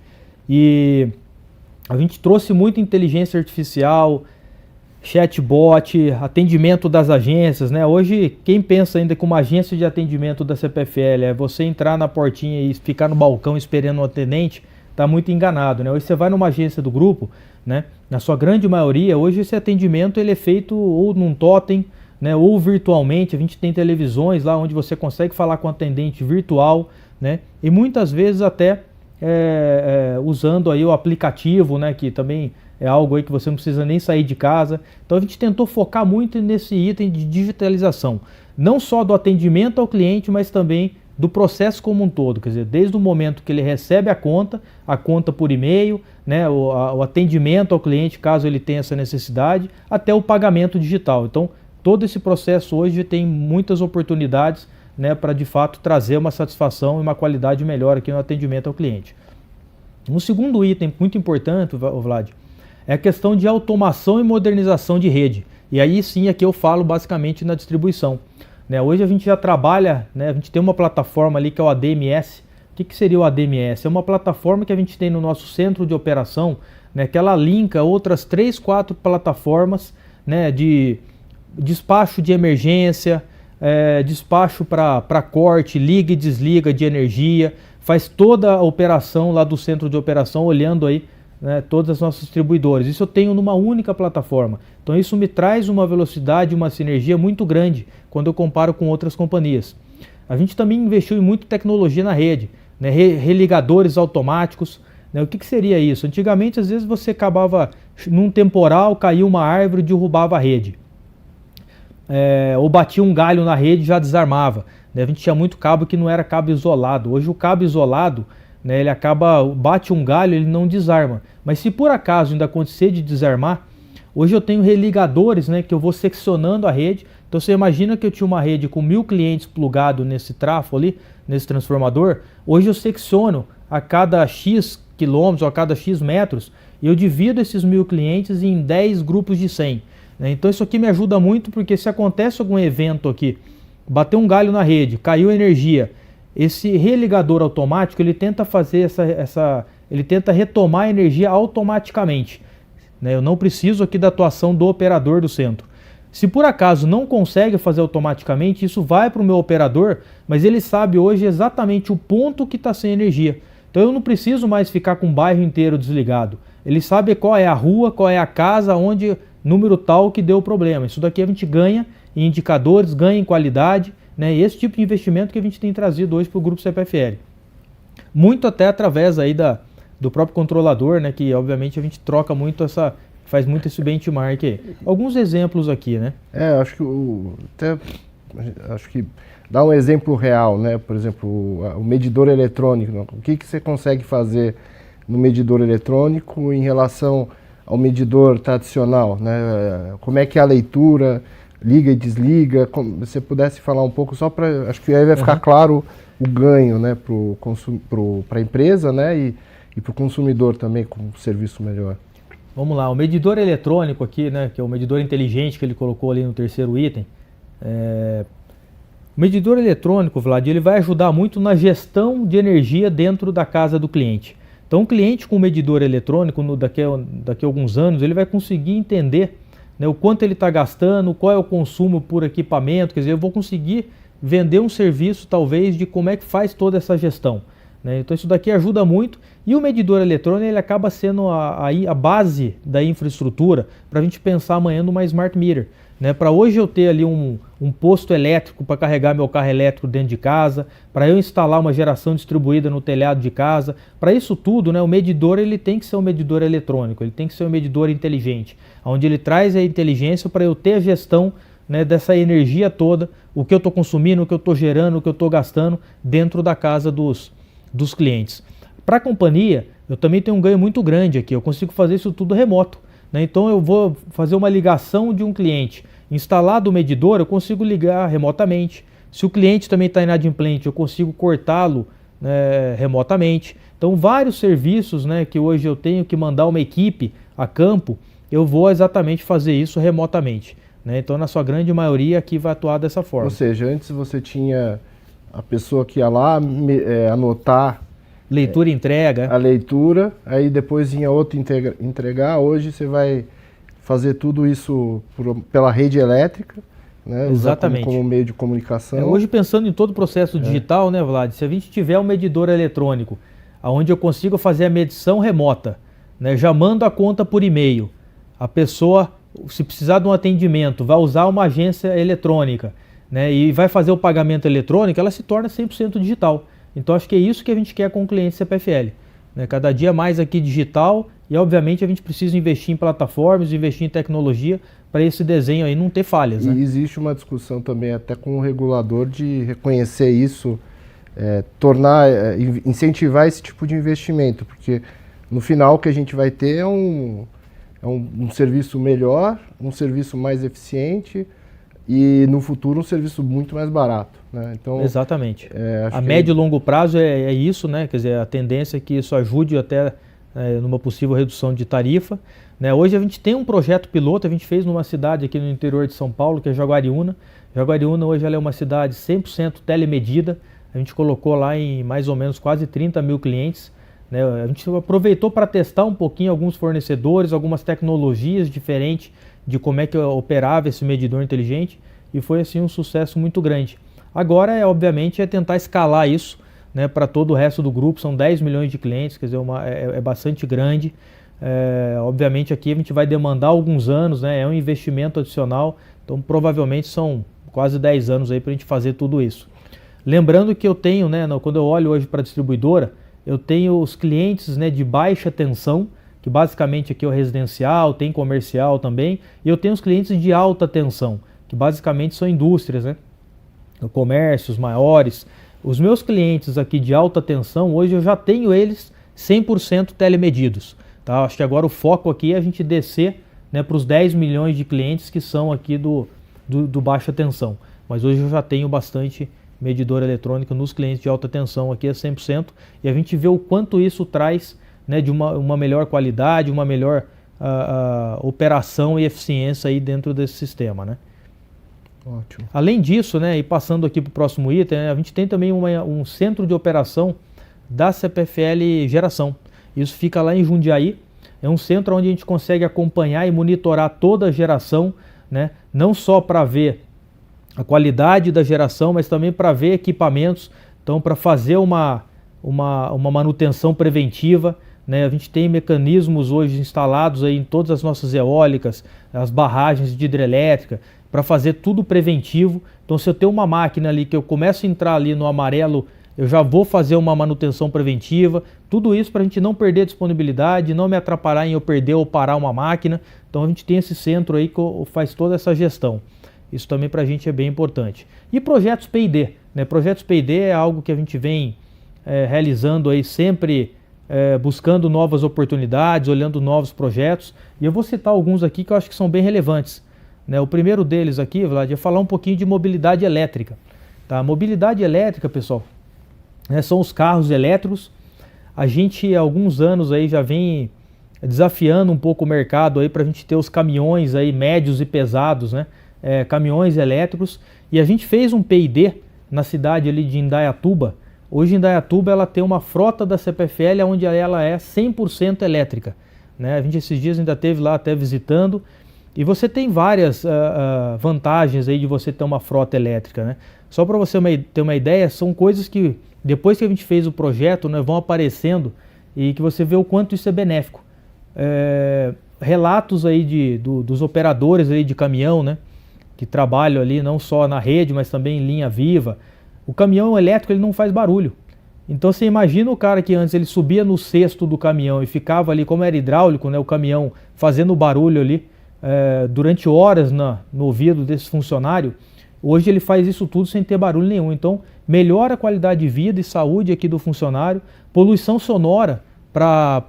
e a gente trouxe muito inteligência artificial, chatbot, atendimento das agências, né? Hoje quem pensa ainda que uma agência de atendimento da CPFL é você entrar na portinha e ficar no balcão esperando um atendente, está muito enganado, né? Hoje você vai numa agência do grupo, né? Na sua grande maioria, hoje esse atendimento ele é feito ou num totem, né? Ou virtualmente. A gente tem televisões lá onde você consegue falar com o atendente virtual, né? E muitas vezes até usando aí o aplicativo, né? Que também é algo aí que você não precisa nem sair de casa. Então a gente tentou focar muito nesse item de digitalização, não só do atendimento ao cliente, mas também do processo como um todo, quer dizer, desde o momento que ele recebe a conta por e-mail, né, o atendimento ao cliente, caso ele tenha essa necessidade, até o pagamento digital. Então, todo esse processo hoje tem muitas oportunidades, né, para de fato trazer uma satisfação e uma qualidade melhor aqui no atendimento ao cliente. Um segundo item muito importante, Vlad, é a questão de automação e modernização de rede. E aí sim, aqui eu falo basicamente na distribuição. Hoje a gente já trabalha, né, a gente tem uma plataforma ali que é o ADMS. O que seria o ADMS? É uma plataforma que a gente tem no nosso centro de operação, né, que ela linka outras 3, 4 plataformas, né, de despacho de emergência, despacho para corte, liga e desliga de energia, faz toda a operação lá do centro de operação, olhando aí, né, todas as nossas distribuidoras. Isso eu tenho numa única plataforma. Então isso me traz uma velocidade, uma sinergia muito grande quando eu comparo com outras companhias. A gente também investiu em muita tecnologia na rede, né, religadores automáticos. Né, o que seria isso? Antigamente, às vezes você acabava num temporal, caiu uma árvore e derrubava a rede. Ou batia um galho na rede e já desarmava. Né, a gente tinha muito cabo que não era cabo isolado. Hoje o cabo isolado, né, ele bate um galho, ele não desarma. Mas se por acaso ainda acontecer de desarmar, hoje eu tenho religadores, né, que eu vou seccionando a rede. Então você imagina que eu tinha uma rede com 1000 clientes plugado nesse trafo ali, nesse transformador. Hoje eu secciono a cada X quilômetros ou a cada X metros e eu divido esses 1000 clientes em 10 grupos de 100. Né? Então isso aqui me ajuda muito porque se acontece algum evento aqui, bateu um galho na rede, caiu energia, esse religador automático ele tenta fazer ele tenta retomar a energia automaticamente. Eu não preciso aqui da atuação do operador do centro. Se por acaso não consegue fazer automaticamente, isso vai para o meu operador, mas ele sabe hoje exatamente o ponto que está sem energia. Então eu não preciso mais ficar com o bairro inteiro desligado. Ele sabe qual é a rua, qual é a casa, onde número tal que deu o problema. Isso daqui a gente ganha em indicadores, ganha em qualidade, né? E esse tipo de investimento que a gente tem trazido hoje para o Grupo CPFL. Muito até através aí do próprio controlador, né? Que obviamente a gente troca muito faz muito esse benchmark aí. Alguns exemplos aqui, né? Acho que dá um exemplo real, né? Por exemplo, o medidor eletrônico. O que você consegue fazer no medidor eletrônico em relação ao medidor tradicional, né? Como é que é a leitura, liga e desliga? Se você pudesse falar um pouco só para... Acho que aí vai ficar claro o ganho, né? Para a empresa, né? E para o consumidor também, com um serviço melhor. Vamos lá, o medidor eletrônico aqui, né, que é o medidor inteligente que ele colocou ali no terceiro item. O medidor eletrônico, Vlad, ele vai ajudar muito na gestão de energia dentro da casa do cliente. Então, o cliente com o medidor eletrônico, daqui a alguns anos, ele vai conseguir entender, né, o quanto ele está gastando, qual é o consumo por equipamento. Quer dizer, eu vou conseguir vender um serviço, talvez, de como é que faz toda essa gestão. Então isso daqui ajuda muito, e o medidor eletrônico ele acaba sendo a base da infraestrutura para a gente pensar amanhã numa smart meter. Para hoje eu ter ali um posto elétrico para carregar meu carro elétrico dentro de casa, para eu instalar uma geração distribuída no telhado de casa, para isso tudo, né, o medidor ele tem que ser um medidor eletrônico, ele tem que ser um medidor inteligente, onde ele traz a inteligência para eu ter a gestão, né, dessa energia toda, o que eu estou consumindo, o que eu estou gerando, o que eu estou gastando dentro da casa dos clientes. Para a companhia, eu também tenho um ganho muito grande aqui, eu consigo fazer isso tudo remoto, né? Então eu vou fazer uma ligação de um cliente instalado o medidor, eu consigo ligar remotamente. Se o cliente também está inadimplente, eu consigo cortá-lo, né, remotamente. Então vários serviços, né, que hoje eu tenho que mandar uma equipe a campo, eu vou exatamente fazer isso remotamente, né? Então na sua grande maioria aqui vai atuar dessa forma. Ou seja, antes você tinha a pessoa que ia lá anotar leitura e entrega. A leitura, aí depois vinha outro entregar. Hoje você vai fazer tudo isso pela rede elétrica, né? Exatamente. Como meio de comunicação. Hoje pensando em todo o processo digital, né, Vlad? Se a gente tiver um medidor eletrônico, onde eu consigo fazer a medição remota, né, já mando a conta por e-mail, a pessoa, se precisar de um atendimento, vai usar uma agência eletrônica, né, e vai fazer o pagamento eletrônico, ela se torna 100% digital. Então acho que é isso que a gente quer com o cliente CPFL. Né? Cada dia mais aqui digital, e obviamente a gente precisa investir em plataformas, investir em tecnologia para esse desenho aí não ter falhas. Né? E existe uma discussão também até com o regulador de reconhecer isso, incentivar esse tipo de investimento, porque no final o que a gente vai ter é um serviço melhor, um serviço mais eficiente, e no futuro um serviço muito mais barato, né? Então, exatamente. A médio e longo prazo é isso, né? Quer dizer, a tendência é que isso ajude até numa possível redução de tarifa, né? Hoje a gente tem um projeto piloto, a gente fez numa cidade aqui no interior de São Paulo, que é Jaguariúna. Jaguariúna hoje ela é uma cidade 100% telemedida, a gente colocou lá em mais ou menos quase 30 mil clientes, né? A gente aproveitou para testar um pouquinho alguns fornecedores, algumas tecnologias diferentes de como é que eu operava esse medidor inteligente, e foi assim um sucesso muito grande. Agora, obviamente, tentar escalar isso, né, para todo o resto do grupo. São 10 milhões de clientes, quer dizer, é bastante grande. Obviamente aqui a gente vai demandar alguns anos, né, é um investimento adicional, então provavelmente são quase 10 anos aí para a gente fazer tudo isso. Lembrando que eu tenho, né, quando eu olho hoje para a distribuidora, eu tenho os clientes, né, de baixa tensão, que basicamente aqui é o residencial, tem comercial também, e eu tenho os clientes de alta tensão, que basicamente são indústrias, né? Comércios maiores. Os meus clientes aqui de alta tensão, hoje eu já tenho eles 100% telemedidos. Tá? Acho que agora o foco aqui é a gente descer, né, para os 10 milhões de clientes que são aqui do baixa tensão. Mas hoje eu já tenho bastante medidor eletrônico nos clientes de alta tensão, aqui é 100%, e a gente vê o quanto isso traz, né, de uma melhor qualidade, uma melhor operação e eficiência aí dentro desse sistema, né? Ótimo. Além disso, né, e passando aqui para o próximo item, né, a gente tem também um centro de operação da CPFL Geração. Isso fica lá em Jundiaí. É um centro onde a gente consegue acompanhar e monitorar toda a geração né? Não só para ver a qualidade da geração, mas também para ver equipamentos, então para fazer uma manutenção preventiva, né? A gente tem mecanismos hoje instalados aí em todas as nossas eólicas, as barragens de hidrelétrica, para fazer tudo preventivo. Então se eu tenho uma máquina ali que eu começo a entrar ali no amarelo, eu já vou fazer uma manutenção preventiva, tudo isso para a gente não perder disponibilidade, não me atrapalhar em eu perder ou parar uma máquina. Então a gente tem esse centro aí que faz toda essa gestão. Isso também para a gente é bem importante. E projetos P&D, né? Projetos P&D é algo que a gente vem realizando aí sempre, buscando novas oportunidades, olhando novos projetos. E eu vou citar alguns aqui que eu acho que são bem relevantes, né? O primeiro deles aqui, Vlad, é falar um pouquinho de mobilidade elétrica. Tá? Mobilidade elétrica, pessoal, né, são os carros elétricos. A gente há alguns anos aí já vem desafiando um pouco o mercado aí para a gente ter os caminhões aí médios e pesados, né? Caminhões elétricos, e a gente fez um P&D na cidade ali de Indaiatuba. Hoje Indaiatuba ela tem uma frota da CPFL onde ela é 100% elétrica, né? A gente esses dias ainda esteve lá até visitando, e você tem várias vantagens aí de você ter uma frota elétrica, né? Só para você ter uma ideia, são coisas que depois que a gente fez o projeto, né, vão aparecendo e que você vê o quanto isso é benéfico. Relatos aí dos operadores aí de caminhão, né, que trabalham ali não só na rede, mas também em linha viva. O caminhão elétrico ele não faz barulho. Então você imagina o cara que antes ele subia no cesto do caminhão e ficava ali, como era hidráulico, né, o caminhão fazendo barulho ali durante horas no ouvido desse funcionário. Hoje ele faz isso tudo sem ter barulho nenhum. Então melhora a qualidade de vida e saúde aqui do funcionário. Poluição sonora para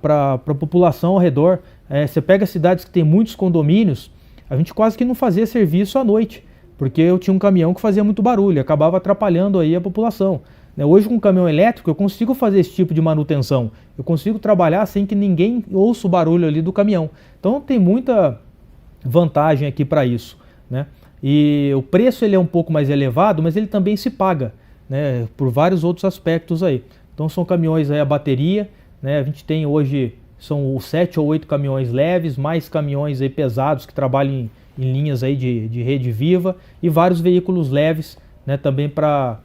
a população ao redor. Você pega cidades que tem muitos condomínios, a gente quase que não fazia serviço à noite, porque eu tinha um caminhão que fazia muito barulho, acabava atrapalhando aí a população. Hoje com um caminhão elétrico eu consigo fazer esse tipo de manutenção, eu consigo trabalhar sem que ninguém ouça o barulho ali do caminhão. Então tem muita vantagem aqui para isso, né? E o preço ele é um pouco mais elevado, mas ele também se paga, né, por vários outros aspectos aí. Então são caminhões aí a bateria, né? A gente tem hoje são 7 ou 8 caminhões leves, mais caminhões aí pesados que trabalham em linhas aí de rede viva, e vários veículos leves, né, também para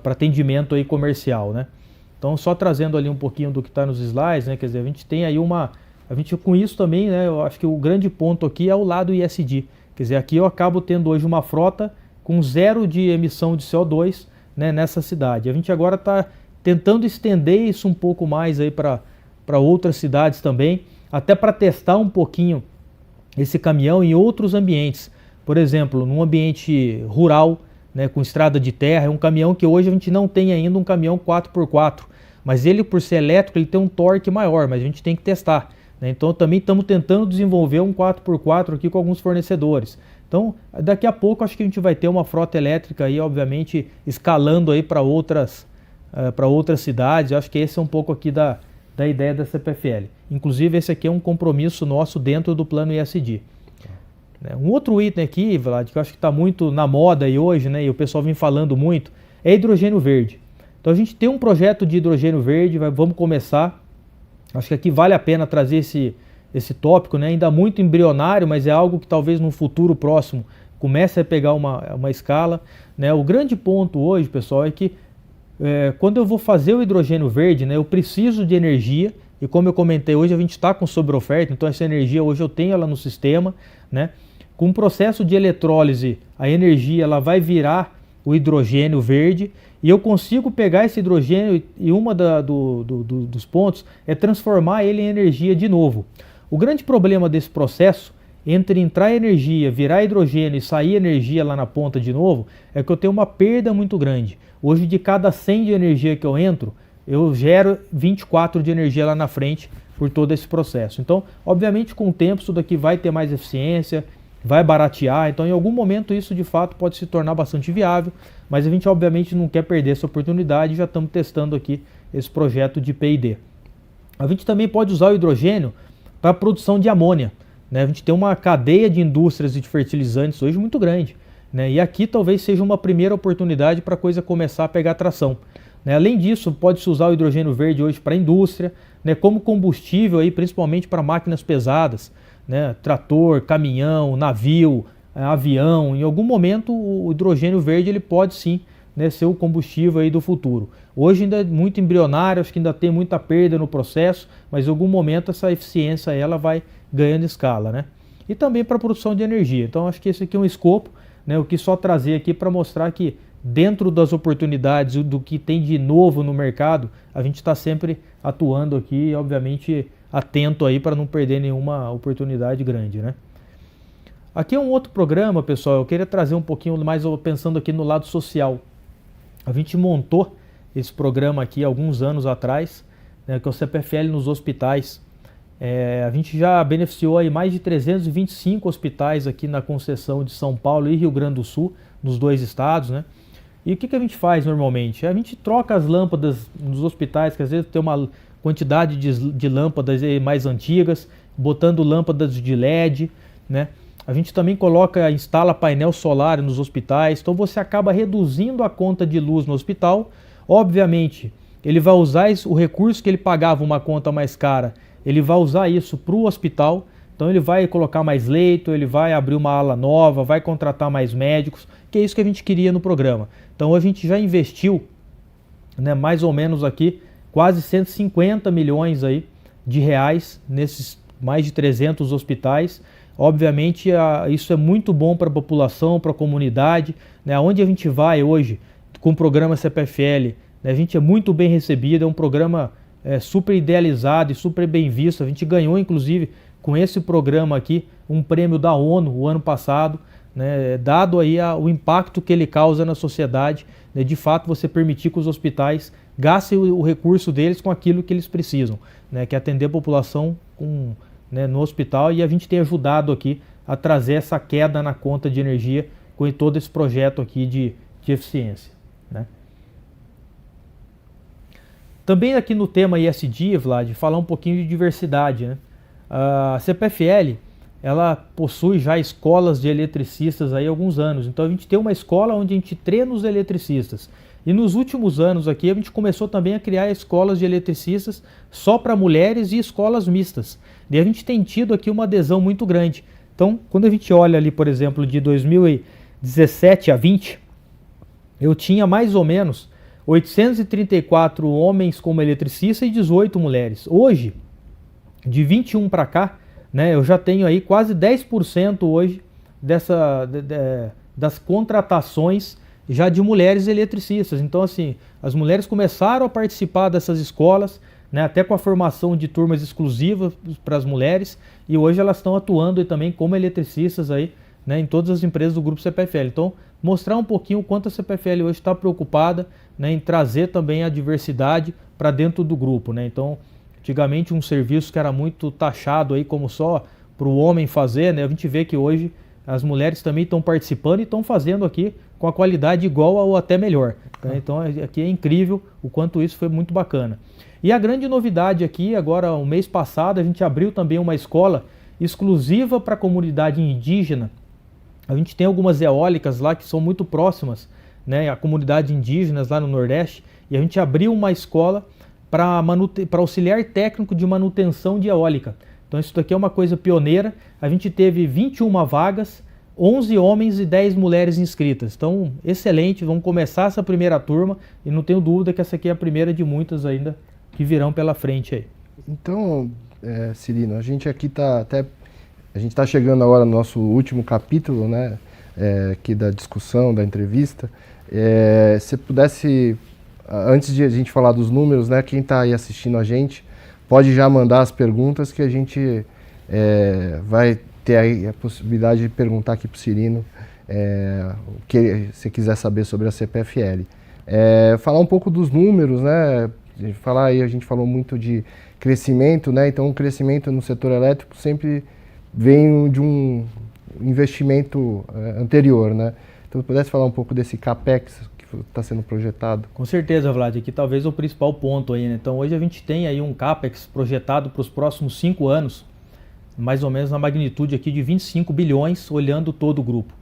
atendimento aí comercial, né? Então só trazendo ali um pouquinho do que está nos slides, né? Quer dizer, a gente tem aí a gente com isso também, né? Eu acho que o grande ponto aqui é o lado ISD. Quer dizer, aqui eu acabo tendo hoje uma frota com 0 de emissão de CO2, né, nessa cidade. A gente agora está tentando estender isso um pouco mais aí para outras cidades também, até para testar um pouquinho esse caminhão em outros ambientes. Por exemplo, num ambiente rural, né, com estrada de terra, é um caminhão que hoje a gente não tem ainda um caminhão 4x4, mas ele por ser elétrico ele tem um torque maior, mas a gente tem que testar, né? Então também estamos tentando desenvolver um 4x4 aqui com alguns fornecedores. Então daqui a pouco acho que a gente vai ter uma frota elétrica aí, obviamente escalando aí para outras cidades. Eu acho que esse é um pouco aqui da ideia da CPFL. Inclusive esse aqui é um compromisso nosso dentro do plano ISD. Um outro item aqui, Vlad, que eu acho que está muito na moda aí hoje, né, e o pessoal vem falando muito, é hidrogênio verde. Então a gente tem um projeto de hidrogênio verde, vamos começar. Acho que aqui vale a pena trazer esse tópico, né, ainda muito embrionário, mas é algo que talvez no futuro próximo comece a pegar uma escala, né. O grande ponto hoje, pessoal, é que quando eu vou fazer o hidrogênio verde, né, eu preciso de energia, e como eu comentei, hoje a gente está com sobre-oferta, então essa energia hoje eu tenho ela no sistema, né. Com o processo de eletrólise, a energia ela vai virar o hidrogênio verde, e eu consigo pegar esse hidrogênio e dos pontos é transformar ele em energia de novo. O grande problema desse processo, entre entrar energia, virar hidrogênio e sair energia lá na ponta de novo, é que eu tenho uma perda muito grande. Hoje, de cada 100 de energia que eu entro, eu gero 24 de energia lá na frente por todo esse processo. Então, obviamente, com o tempo, isso daqui vai ter mais eficiência, vai baratear, então em algum momento isso de fato pode se tornar bastante viável, mas a gente obviamente não quer perder essa oportunidade e já estamos testando aqui esse projeto de P&D. A gente também pode usar o hidrogênio para a produção de amônia, né? A gente tem uma cadeia de indústrias e de fertilizantes hoje muito grande, né? E aqui talvez seja uma primeira oportunidade para a coisa começar a pegar tração, né? Além disso, pode-se usar o hidrogênio verde hoje para a indústria, né, como combustível, aí, principalmente para máquinas pesadas, né, trator, caminhão, navio, avião. Em algum momento o hidrogênio verde ele pode sim, né, ser o combustível aí do futuro. Hoje ainda é muito embrionário, acho que ainda tem muita perda no processo, mas em algum momento essa eficiência ela vai ganhando escala, né? E também para a produção de energia. Então acho que esse aqui é um escopo, né, eu quis só trazer aqui para mostrar que dentro das oportunidades, do que tem de novo no mercado, a gente está sempre atuando aqui, obviamente atento aí para não perder nenhuma oportunidade grande, né? Aqui é um outro programa, pessoal, eu queria trazer um pouquinho mais pensando aqui no lado social. A gente montou esse programa aqui alguns anos atrás, né, que é o CPFL nos hospitais. A gente já beneficiou aí mais de 325 hospitais aqui na concessão de São Paulo e Rio Grande do Sul, nos dois estados, né? E o que a gente faz normalmente? A gente troca as lâmpadas nos hospitais, que às vezes tem uma quantidade de lâmpadas mais antigas, botando lâmpadas de LED, né? A gente também instala painel solar nos hospitais, então você acaba reduzindo a conta de luz no hospital. Obviamente, ele vai usar o recurso que ele pagava uma conta mais cara, ele vai usar isso para o hospital, então ele vai colocar mais leito, ele vai abrir uma ala nova, vai contratar mais médicos, que é isso que a gente queria no programa. Então a gente já investiu, né, mais ou menos aqui, quase 150 milhões aí de reais nesses mais de 300 hospitais. Obviamente isso é muito bom para a população, para a comunidade, né? Onde a gente vai hoje com o programa CPFL, né, a gente é muito bem recebido, é um programa super idealizado e super bem visto. A gente ganhou inclusive com esse programa aqui um prêmio da ONU o ano passado, né, dado aí o impacto que ele causa na sociedade, né, de fato você permitir que os hospitais gastem o recurso deles com aquilo que eles precisam, né, que é atender a população né, no hospital, e a gente tem ajudado aqui a trazer essa queda na conta de energia com todo esse projeto aqui de eficiência, né. Também aqui no tema ESG, Vlad, falar um pouquinho de diversidade, né. A CPFL, ela possui já escolas de eletricistas aí há alguns anos, então a gente tem uma escola onde a gente treina os eletricistas. E nos últimos anos aqui a gente começou também a criar escolas de eletricistas só para mulheres e escolas mistas. E a gente tem tido aqui uma adesão muito grande. Então, quando a gente olha ali, por exemplo, de 2017 a 20, eu tinha mais ou menos 834 homens como eletricista e 18 mulheres. Hoje, de 21 para cá, né, eu já tenho aí quase 10% hoje das contratações já de mulheres eletricistas. Então, assim, as mulheres começaram a participar dessas escolas, né, até com a formação de turmas exclusivas para as mulheres, e hoje elas estão atuando também como eletricistas aí, né, em todas as empresas do grupo CPFL. Então, mostrar um pouquinho o quanto a CPFL hoje está preocupada, né, em trazer também a diversidade para dentro do grupo, né. Então, antigamente um serviço que era muito taxado aí como só para o homem fazer, né, a gente vê que hoje as mulheres também estão participando e estão fazendo aqui com a qualidade igual ou até melhor, né? Então aqui é incrível o quanto isso foi muito bacana. E a grande novidade aqui, agora o mês passado, a gente abriu também uma escola exclusiva para a comunidade indígena. A gente tem algumas eólicas lá que são muito próximas, né, a comunidade indígenas lá no Nordeste, e a gente abriu uma escola para auxiliar técnico de manutenção de eólica. Então isso daqui é uma coisa pioneira. A gente teve 21 vagas, 11 homens e 10 mulheres inscritas. Então, excelente, vamos começar essa primeira turma e não tenho dúvida que essa aqui é a primeira de muitas ainda que virão pela frente aí. Então, Cirino, a gente aqui a gente está chegando agora no nosso último capítulo, né, aqui da discussão, da entrevista. Se pudesse, antes de a gente falar dos números, né, quem está aí assistindo a gente, pode já mandar as perguntas que a gente vai ter aí a possibilidade de perguntar aqui para o Cirino o que você quiser saber sobre a CPFL. Falar um pouco dos números, né? A gente falou muito de crescimento, né? Então o crescimento no setor elétrico sempre vem de um investimento anterior, né? Então se pudesse falar um pouco desse CAPEX que está sendo projetado. Com certeza, Vlad, aqui talvez o principal ponto aí, né? Então hoje a gente tem aí um CAPEX projetado para os próximos 5 anos, mais ou menos na magnitude aqui de 25 bilhões, olhando todo o grupo.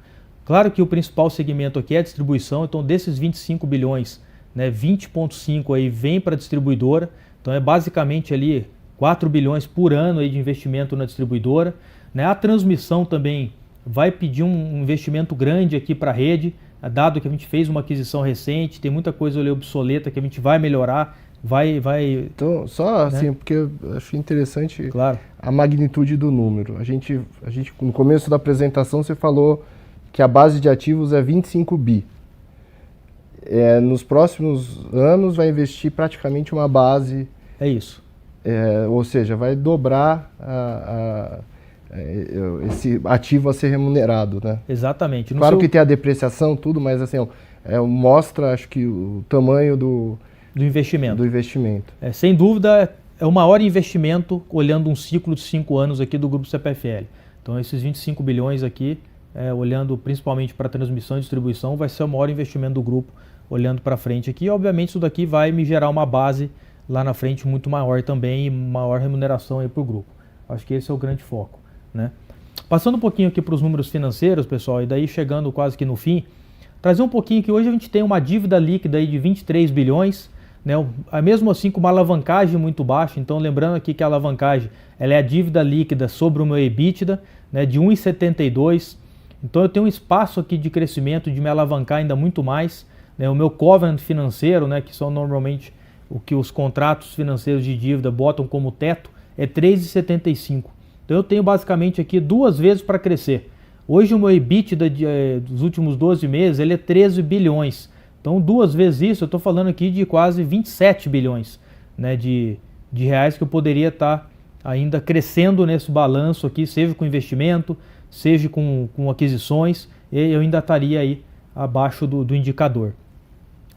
Claro que o principal segmento aqui é a distribuição, então desses 25 bilhões, né, 20,5 aí vem para a distribuidora, Então é basicamente ali 4 bilhões por ano aí de investimento na distribuidora, né? A transmissão também vai pedir um investimento grande aqui para a rede, dado que a gente fez uma aquisição recente, tem muita coisa ali obsoleta que a gente vai melhorar, vai... Então, só assim, né? porque eu acho interessante Claro. a magnitude do número. A gente, no começo da apresentação, você falou que a base de ativos é 25 bi. Nos próximos anos vai investir praticamente uma base... É isso. Ou seja, vai dobrar esse ativo a ser remunerado, né? Exatamente. Claro que tem a depreciação, tudo, mas assim, mostra, acho que, o tamanho do investimento. Sem dúvida, é o maior investimento, olhando um ciclo de 5 anos aqui do Grupo CPFL. Então, esses 25 bilhões aqui, olhando principalmente para transmissão e distribuição, vai ser o maior investimento do grupo, olhando para frente aqui. E, obviamente, isso daqui vai me gerar uma base lá na frente muito maior também e maior remuneração aí para o grupo. Acho que esse é o grande foco, né? Passando um pouquinho aqui para os números financeiros, pessoal, e daí chegando quase que no fim, trazer um pouquinho que hoje a gente tem uma dívida líquida aí de 23 bilhões, né? Mesmo assim com uma alavancagem muito baixa. Então, lembrando aqui que a alavancagem ela é a dívida líquida sobre o meu EBITDA, né, de 1,72. Então eu tenho um espaço aqui de crescimento, de me alavancar ainda muito mais, né? O meu covenant financeiro, né, que são normalmente o que os contratos financeiros de dívida botam como teto, é 3,75. Então eu tenho basicamente aqui 2 vezes para crescer. Hoje o meu EBITDA dos últimos 12 meses ele é 13 bilhões. Então 2 vezes isso, eu estou falando aqui de quase 27 bilhões, né, de reais que eu poderia estar ainda crescendo nesse balanço aqui, seja com investimento, seja com aquisições, e eu ainda estaria aí abaixo do indicador.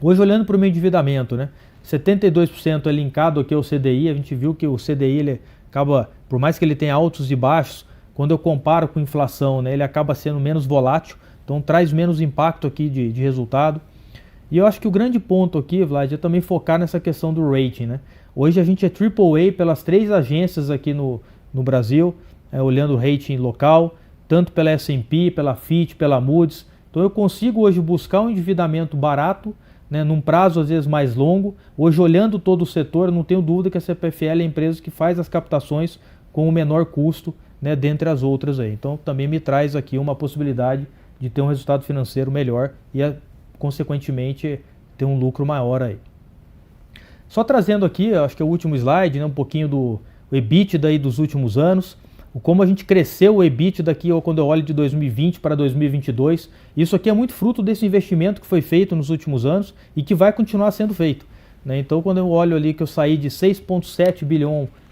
Hoje, olhando para o meu endividamento, né, 72% é linkado aqui ao CDI. A gente viu que o CDI ele acaba, por mais que ele tenha altos e baixos, quando eu comparo com inflação, né, ele acaba sendo menos volátil, então traz menos impacto aqui de resultado. E eu acho que o grande ponto aqui, Vlad, é também focar nessa questão do rating, né? Hoje a gente é AAA pelas 3 agências aqui no Brasil, olhando o rating local, tanto pela S&P, pela Fitch, pela Moody's. Então eu consigo hoje buscar um endividamento barato, né, num prazo às vezes mais longo. Hoje, olhando todo o setor, não tenho dúvida que a CPFL é a empresa que faz as captações com o menor custo, né, dentre as outras aí. Então também me traz aqui uma possibilidade de ter um resultado financeiro melhor e consequentemente ter um lucro maior aí. Só trazendo aqui, acho que é o último slide, né, um pouquinho do EBITDA aí dos últimos anos. Como a gente cresceu o EBITDA aqui, ou quando eu olho de 2020 para 2022, isso aqui é muito fruto desse investimento que foi feito nos últimos anos e que vai continuar sendo feito, né? Então, quando eu olho ali que eu saí de 6,7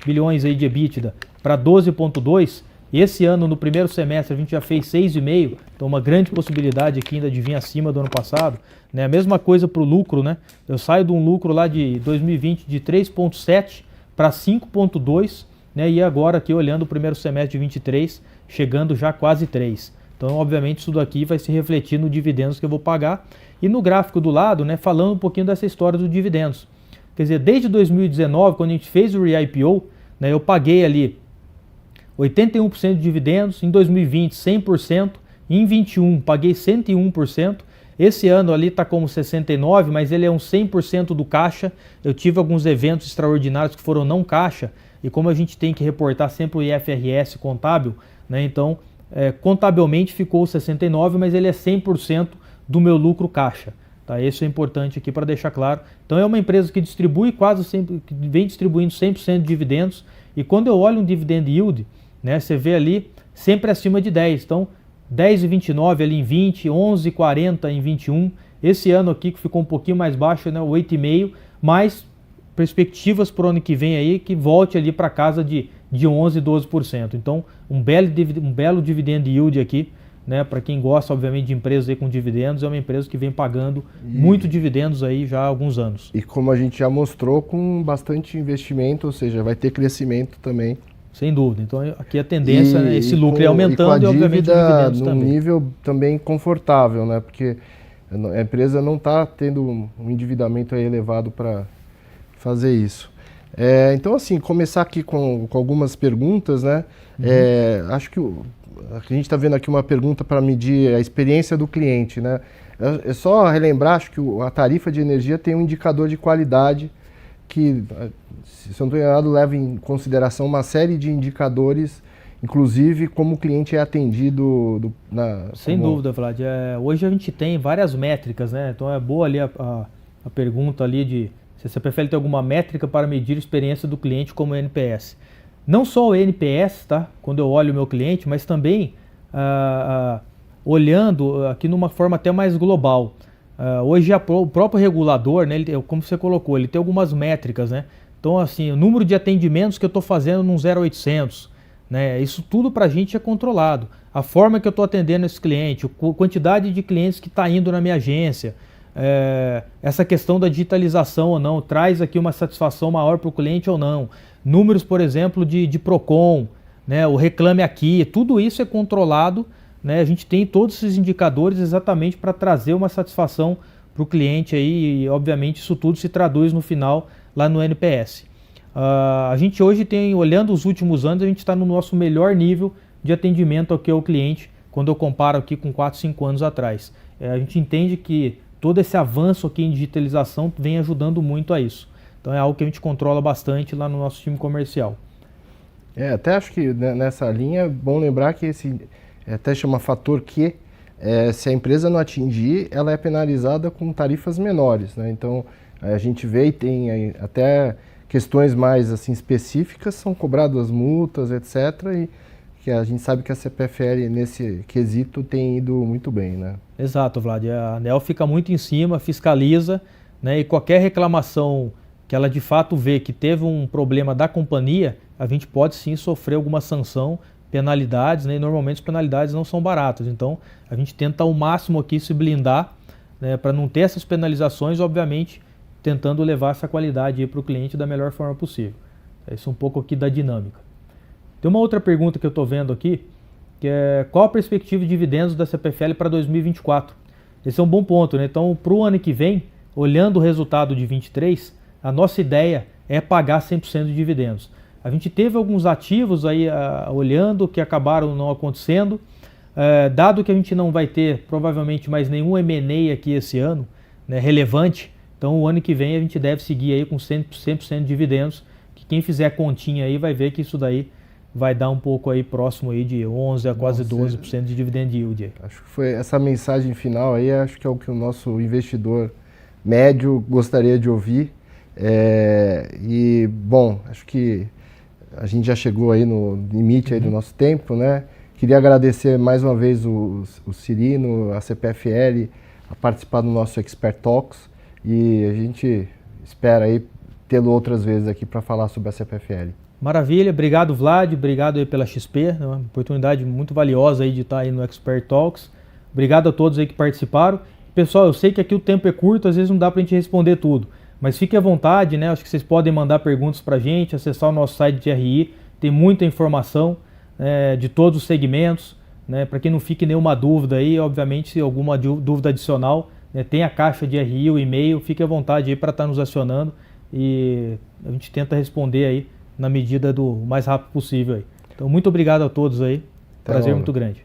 bilhões aí de EBITDA para 12,2, esse ano, no primeiro semestre, a gente já fez 6,5, então uma grande possibilidade aqui ainda de vir acima do ano passado, né? A mesma coisa para o lucro, né? Eu saio de um lucro lá de 2020 de 3,7 para 5,2, né, e agora aqui olhando o primeiro semestre de 23, chegando já quase 3. Então, obviamente, isso daqui vai se refletir no dividendos que eu vou pagar. E no gráfico do lado, né, falando um pouquinho dessa história dos dividendos. Quer dizer, desde 2019, quando a gente fez o re-IPO, né, eu paguei ali 81% de dividendos, em 2020 100%, em 21 paguei 101%. Esse ano ali está como 69%, mas ele é um 100% do caixa. Eu tive alguns eventos extraordinários que foram não caixa, e como a gente tem que reportar sempre o IFRS contábil, né, então contabilmente ficou 69%, mas ele é 100% do meu lucro caixa. Tá? Isso é importante aqui para deixar claro. Então é uma empresa que distribui quase sempre, que vem distribuindo 100% de dividendos, e quando eu olho um dividend yield, né, você vê ali sempre acima de 10. Então 10,29 ali em 20, 11,40 em 21. Esse ano aqui que ficou um pouquinho mais baixo, né, 8,5, mas perspectivas para o ano que vem aí que volte ali para casa de 11, 12%. Então, um belo dividend yield aqui, né, para quem gosta, obviamente, de empresas aí com dividendos, é uma empresa que vem pagando muito dividendos aí já há alguns anos. E como a gente já mostrou, com bastante investimento, ou seja, vai ter crescimento também. Sem dúvida. Então, aqui a tendência é esse lucro aumentando e, obviamente, o dividendos num também. nível também confortável, né, porque a empresa não está tendo um endividamento aí elevado para fazer isso. Então, assim, começar aqui com algumas perguntas, né? Acho que a gente está vendo aqui uma pergunta para medir a experiência do cliente, né? É só relembrar, acho que a tarifa de energia tem um indicador de qualidade que, se eu não estou enganado, leva em consideração uma série de indicadores, inclusive como o cliente é atendido Sem dúvida, Vlad. Hoje a gente tem várias métricas, né? Então é boa ali a pergunta ali de se a CPFL tem alguma métrica para medir a experiência do cliente como NPS. Não só o NPS, tá? Quando eu olho o meu cliente, mas também olhando aqui numa forma até mais global. Hoje o próprio regulador, né, como você colocou, ele tem algumas métricas, né? Então, assim, o número de atendimentos que eu estou fazendo num 0800, né? Isso tudo para a gente é controlado. A forma que eu estou atendendo esse cliente, a quantidade de clientes que está indo na minha agência, essa questão da digitalização ou não, traz aqui uma satisfação maior para o cliente ou não. Números, por exemplo, de PROCON, né? O Reclame Aqui, tudo isso é controlado. Né, a gente tem todos esses indicadores exatamente para trazer uma satisfação para o cliente aí, e obviamente isso tudo se traduz no final lá no NPS. A gente hoje tem, olhando os últimos anos, a gente está no nosso melhor nível de atendimento ao cliente, quando eu comparo aqui com 4, 5 anos atrás. A gente entende que todo esse avanço aqui em digitalização vem ajudando muito a isso. Então é algo que a gente controla bastante lá no nosso time comercial. Até acho que nessa linha é bom lembrar que esse até chama fator Q, se a empresa não atingir, ela é penalizada com tarifas menores, né? Então, a gente vê e tem até questões mais assim, específicas, são cobradas multas, etc. E que a gente sabe que a CPFL, nesse quesito, tem ido muito bem, né? Exato, Vlad. A ANEEL fica muito em cima, fiscaliza, né? E qualquer reclamação que ela de fato vê que teve um problema da companhia, a gente pode sim sofrer alguma sanção, penalidades, né? E normalmente as penalidades não são baratas, então a gente tenta ao máximo aqui se blindar, né, para não ter essas penalizações, obviamente tentando levar essa qualidade para o cliente da melhor forma possível. Isso é um pouco aqui da dinâmica. Tem uma outra pergunta que eu estou vendo aqui, que é qual a perspectiva de dividendos da CPFL para 2024? Esse é um bom ponto, né? Então, para o ano que vem, olhando o resultado de 23, a nossa ideia é pagar 100% de dividendos. A gente teve alguns ativos aí olhando que acabaram não acontecendo, dado que a gente não vai ter provavelmente mais nenhum M&A aqui esse ano, né, relevante, então o ano que vem a gente deve seguir aí com 100% de dividendos, que quem fizer a continha aí vai ver que isso daí vai dar um pouco aí próximo aí de 11 a quase 12% de dividend yield. Acho que foi essa mensagem final aí, acho que é o que o nosso investidor médio gostaria de ouvir. E, bom, acho que a gente já chegou aí no limite aí do nosso tempo, né? Queria agradecer mais uma vez o Cirino, a CPFL, a participar do nosso Expert Talks, e a gente espera aí tê-lo outras vezes aqui para falar sobre a CPFL. Maravilha, obrigado Vlad, obrigado aí pela XP, né? Uma oportunidade muito valiosa aí de estar aí no Expert Talks. Obrigado a todos aí que participaram. Pessoal, eu sei que aqui o tempo é curto, às vezes não dá para a gente responder tudo. Mas fique à vontade, né? Acho que vocês podem mandar perguntas para a gente, acessar o nosso site de RI, tem muita informação de todos os segmentos, né? Para que não fique nenhuma dúvida aí, obviamente, se alguma dúvida adicional, né? Tem a caixa de RI, o e-mail, fique à vontade aí para estar nos acionando e a gente tenta responder aí na medida do mais rápido possível aí. Então, muito obrigado a todos aí, prazer muito grande.